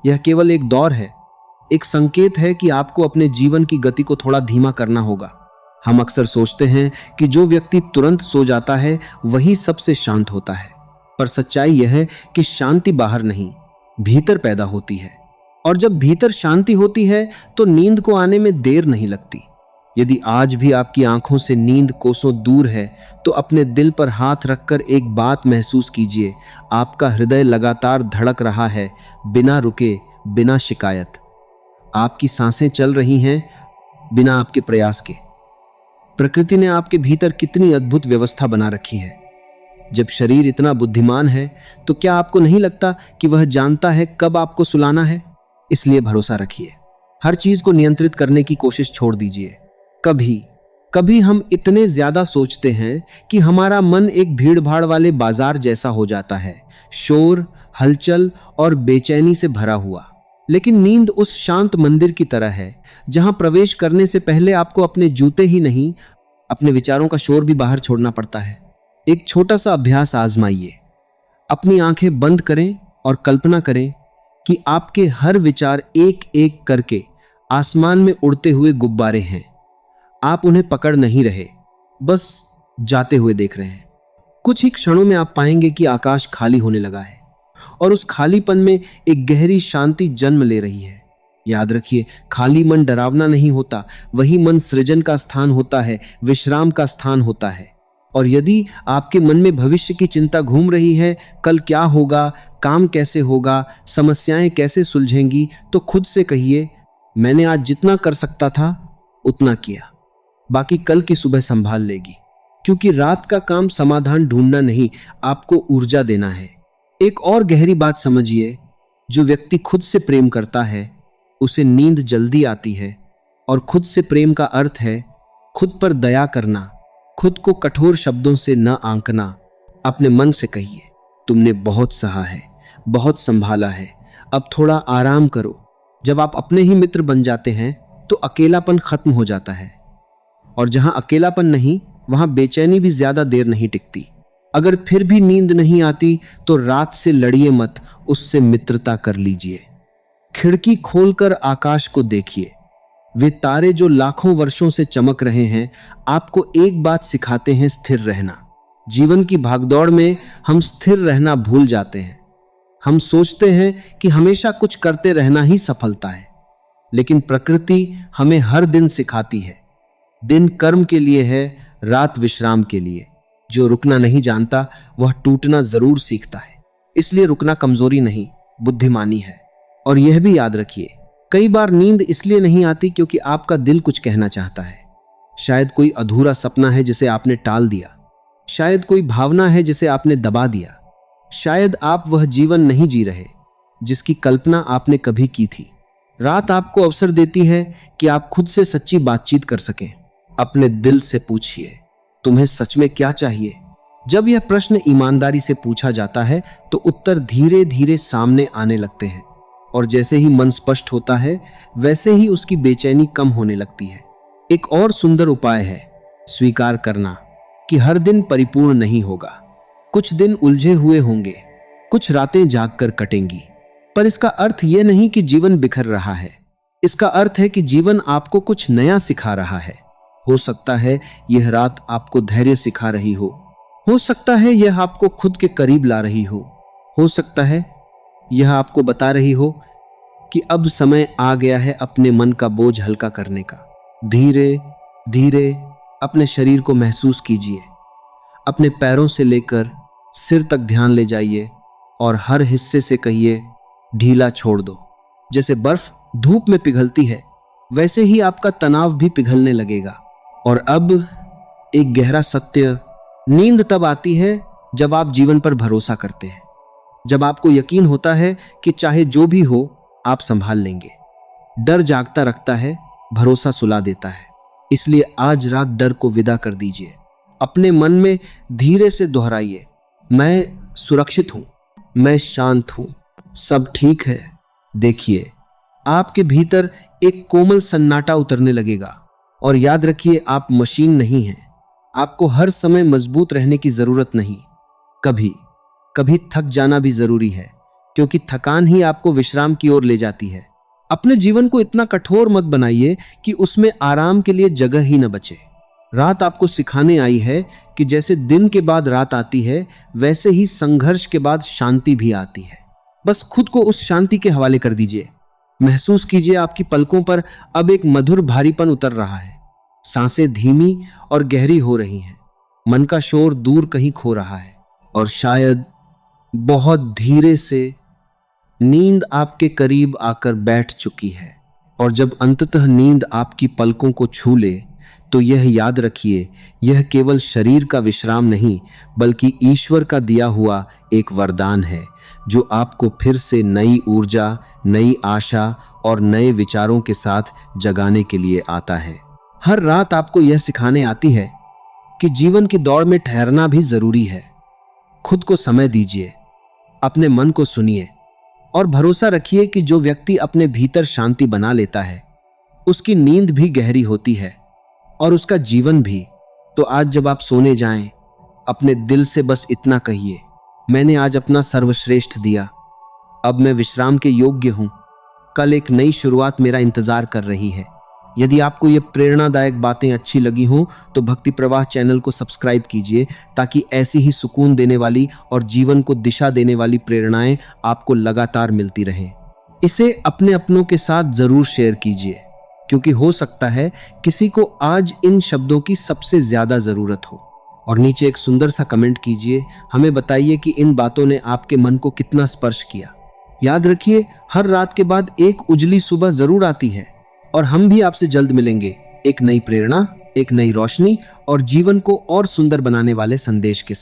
यह केवल एक दौर है, एक संकेत है कि आपको अपने जीवन की गति को थोड़ा धीमा करना होगा। हम अक्सर सोचते हैं कि जो व्यक्ति तुरंत सो जाता है वही सबसे शांत होता है, पर सच्चाई यह है कि शांति बाहर नहीं, भीतर पैदा होती है। और जब भीतर शांति होती है तो नींद को आने में देर नहीं लगती। यदि आज भी आपकी आंखों से नींद कोसों दूर है तो अपने दिल पर हाथ रखकर एक बात महसूस कीजिए, आपका हृदय लगातार धड़क रहा है, बिना रुके, बिना शिकायत। आपकी सांसें चल रही हैं बिना आपके प्रयास के। प्रकृति ने आपके भीतर कितनी अद्भुत व्यवस्था बना रखी है। जब शरीर इतना बुद्धिमान है तो क्या आपको नहीं लगता कि वह जानता है कब आपको सुलाना है? इसलिए भरोसा रखिए, हर चीज को नियंत्रित करने की कोशिश छोड़ दीजिए। कभी कभी हम इतने ज्यादा सोचते हैं कि हमारा मन एक भीड़ भाड़ वाले बाजार जैसा हो जाता है, शोर, हलचल और बेचैनी से भरा हुआ। लेकिन नींद उस शांत मंदिर की तरह है जहां प्रवेश करने से पहले आपको अपने जूते ही नहीं, अपने विचारों का शोर भी बाहर छोड़ना पड़ता है। एक छोटा सा अभ्यास आजमाइए। अपनी आंखें बंद करें और कल्पना करें कि आपके हर विचार एक एक करके आसमान में उड़ते हुए गुब्बारे हैं। आप उन्हें पकड़ नहीं रहे, बस जाते हुए देख रहे हैं। कुछ ही क्षणों में आप पाएंगे कि आकाश खाली होने लगा है और उस खालीपन में एक गहरी शांति जन्म ले रही है। याद रखिए, खाली मन डरावना नहीं होता, वही मन सृजन का स्थान होता है, विश्राम का स्थान होता है। और यदि आपके मन में भविष्य की चिंता घूम रही है, कल क्या होगा, काम कैसे होगा, समस्याएं कैसे सुलझेंगी, तो खुद से कहिए, मैंने आज जितना कर सकता था उतना किया, बाकी कल की सुबह संभाल लेगी। क्योंकि रात का काम समाधान ढूंढना नहीं, आपको ऊर्जा देना है। एक और गहरी बात समझिए, जो व्यक्ति खुद से प्रेम करता है उसे नींद जल्दी आती है। और खुद से प्रेम का अर्थ है खुद पर दया करना, खुद को कठोर शब्दों से न आंकना। अपने मन से कहिए, तुमने बहुत सहा है, बहुत संभाला है, अब थोड़ा आराम करो। जब आप अपने ही मित्र बन जाते हैं तो अकेलापन खत्म हो जाता है। और जहां अकेलापन नहीं, वहां बेचैनी भी ज्यादा देर नहीं टिकती। अगर फिर भी नींद नहीं आती तो रात से लड़िए मत, उससे मित्रता कर लीजिए। खिड़की खोलकर आकाश को देखिए। वे तारे जो लाखों वर्षों से चमक रहे हैं आपको एक बात सिखाते हैं, स्थिर रहना। जीवन की भागदौड़ में हम स्थिर रहना भूल जाते हैं। हम सोचते हैं कि हमेशा कुछ करते रहना ही सफलता है, लेकिन प्रकृति हमें हर दिन सिखाती है, दिन कर्म के लिए है, रात विश्राम के लिए। जो रुकना नहीं जानता वह टूटना जरूर सीखता है। इसलिए रुकना कमजोरी नहीं, बुद्धिमानी है। और यह भी याद रखिए, कई बार नींद इसलिए नहीं आती क्योंकि आपका दिल कुछ कहना चाहता है। शायद कोई अधूरा सपना है जिसे आपने टाल दिया, शायद कोई भावना है जिसे आपने दबा दिया, शायद आप वह जीवन नहीं जी रहे जिसकी कल्पना आपने कभी की थी। रात आपको अवसर देती है कि आप खुद से सच्ची बातचीत कर सकें। अपने दिल से पूछिए, तुम्हें सच में क्या चाहिए? जब यह प्रश्न ईमानदारी से पूछा जाता है तो उत्तर धीरे धीरे सामने आने लगते हैं। और जैसे ही मन स्पष्ट होता है वैसे ही उसकी बेचैनी कम होने लगती है। एक और सुंदर उपाय है स्वीकार करना कि हर दिन परिपूर्ण नहीं होगा। कुछ दिन उलझे हुए होंगे, कुछ रातें जागकर कटेंगी, पर इसका अर्थ यह नहीं कि जीवन बिखर रहा है। इसका अर्थ है कि जीवन आपको कुछ नया सिखा रहा है। हो सकता है यह रात आपको धैर्य सिखा रही हो सकता है यह आपको खुद के करीब ला रही हो सकता है यह आपको बता रही हो कि अब समय आ गया है अपने मन का बोझ हल्का करने का। धीरे धीरे अपने शरीर को महसूस कीजिए, अपने पैरों से लेकर सिर तक ध्यान ले जाइए और हर हिस्से से कहिए, ढीला छोड़ दो। जैसे बर्फ धूप में पिघलती है वैसे ही आपका तनाव भी पिघलने लगेगा। और अब एक गहरा सत्य, नींद तब आती है जब आप जीवन पर भरोसा करते हैं, जब आपको यकीन होता है कि चाहे जो भी हो आप संभाल लेंगे। डर जागता रखता है, भरोसा सुला देता है। इसलिए आज रात डर को विदा कर दीजिए। अपने मन में धीरे से दोहराइए, मैं सुरक्षित हूं, मैं शांत हूं, सब ठीक है। देखिए, आपके भीतर एक कोमल सन्नाटा उतरने लगेगा। और याद रखिए, आप मशीन नहीं हैं। आपको हर समय मजबूत रहने की जरूरत नहीं। कभी कभी थक जाना भी जरूरी है, क्योंकि थकान ही आपको विश्राम की ओर ले जाती है। अपने जीवन को इतना कठोर मत बनाइए कि उसमें आराम के लिए जगह ही न बचे। रात आपको सिखाने आई है कि जैसे दिन के बाद रात आती है वैसे ही संघर्ष के बाद शांति भी आती है। बस खुद को उस शांति के हवाले कर दीजिए। महसूस कीजिए, आपकी पलकों पर अब एक मधुर भारीपन उतर रहा है। सांसें धीमी और गहरी हो रही हैं। मन का शोर दूर कहीं खो रहा है। और शायद बहुत धीरे से नींद आपके करीब आकर बैठ चुकी है। और जब अंततः नींद आपकी पलकों को छू ले तो यह याद रखिए, यह केवल शरीर का विश्राम नहीं बल्कि ईश्वर का दिया हुआ एक वरदान है, जो आपको फिर से नई ऊर्जा, नई आशा और नए विचारों के साथ जगाने के लिए आता है। हर रात आपको यह सिखाने आती है कि जीवन की दौड़ में ठहरना भी जरूरी है। खुद को समय दीजिए, अपने मन को सुनिए और भरोसा रखिए कि जो व्यक्ति अपने भीतर शांति बना लेता है उसकी नींद भी गहरी होती है और उसका जीवन भी। तो आज जब आप सोने जाएं, अपने दिल से बस इतना कहिए, मैंने आज अपना सर्वश्रेष्ठ दिया, अब मैं विश्राम के योग्य हूं, कल एक नई शुरुआत मेरा इंतजार कर रही है। यदि आपको ये प्रेरणादायक बातें अच्छी लगी हों तो भक्ति प्रवाह चैनल को सब्सक्राइब कीजिए, ताकि ऐसी ही सुकून देने वाली और जीवन को दिशा देने वाली प्रेरणाएं आपको लगातार मिलती रहें। इसे अपने अपनों के साथ जरूर शेयर कीजिए, क्योंकि हो सकता है किसी को आज इन शब्दों की सबसे ज्यादा जरूरत हो। और नीचे एक सुंदर सा कमेंट कीजिए। हमें बताइए कि इन बातों ने आपके मन को कितना स्पर्श किया। याद रखिए, हर रात के बाद एक उजली सुबह जरूर आती है और हम भी आपसे जल्द मिलेंगे, एक नई प्रेरणा, एक नई रोशनी और जीवन को और सुंदर बनाने वाले संदेश के साथ।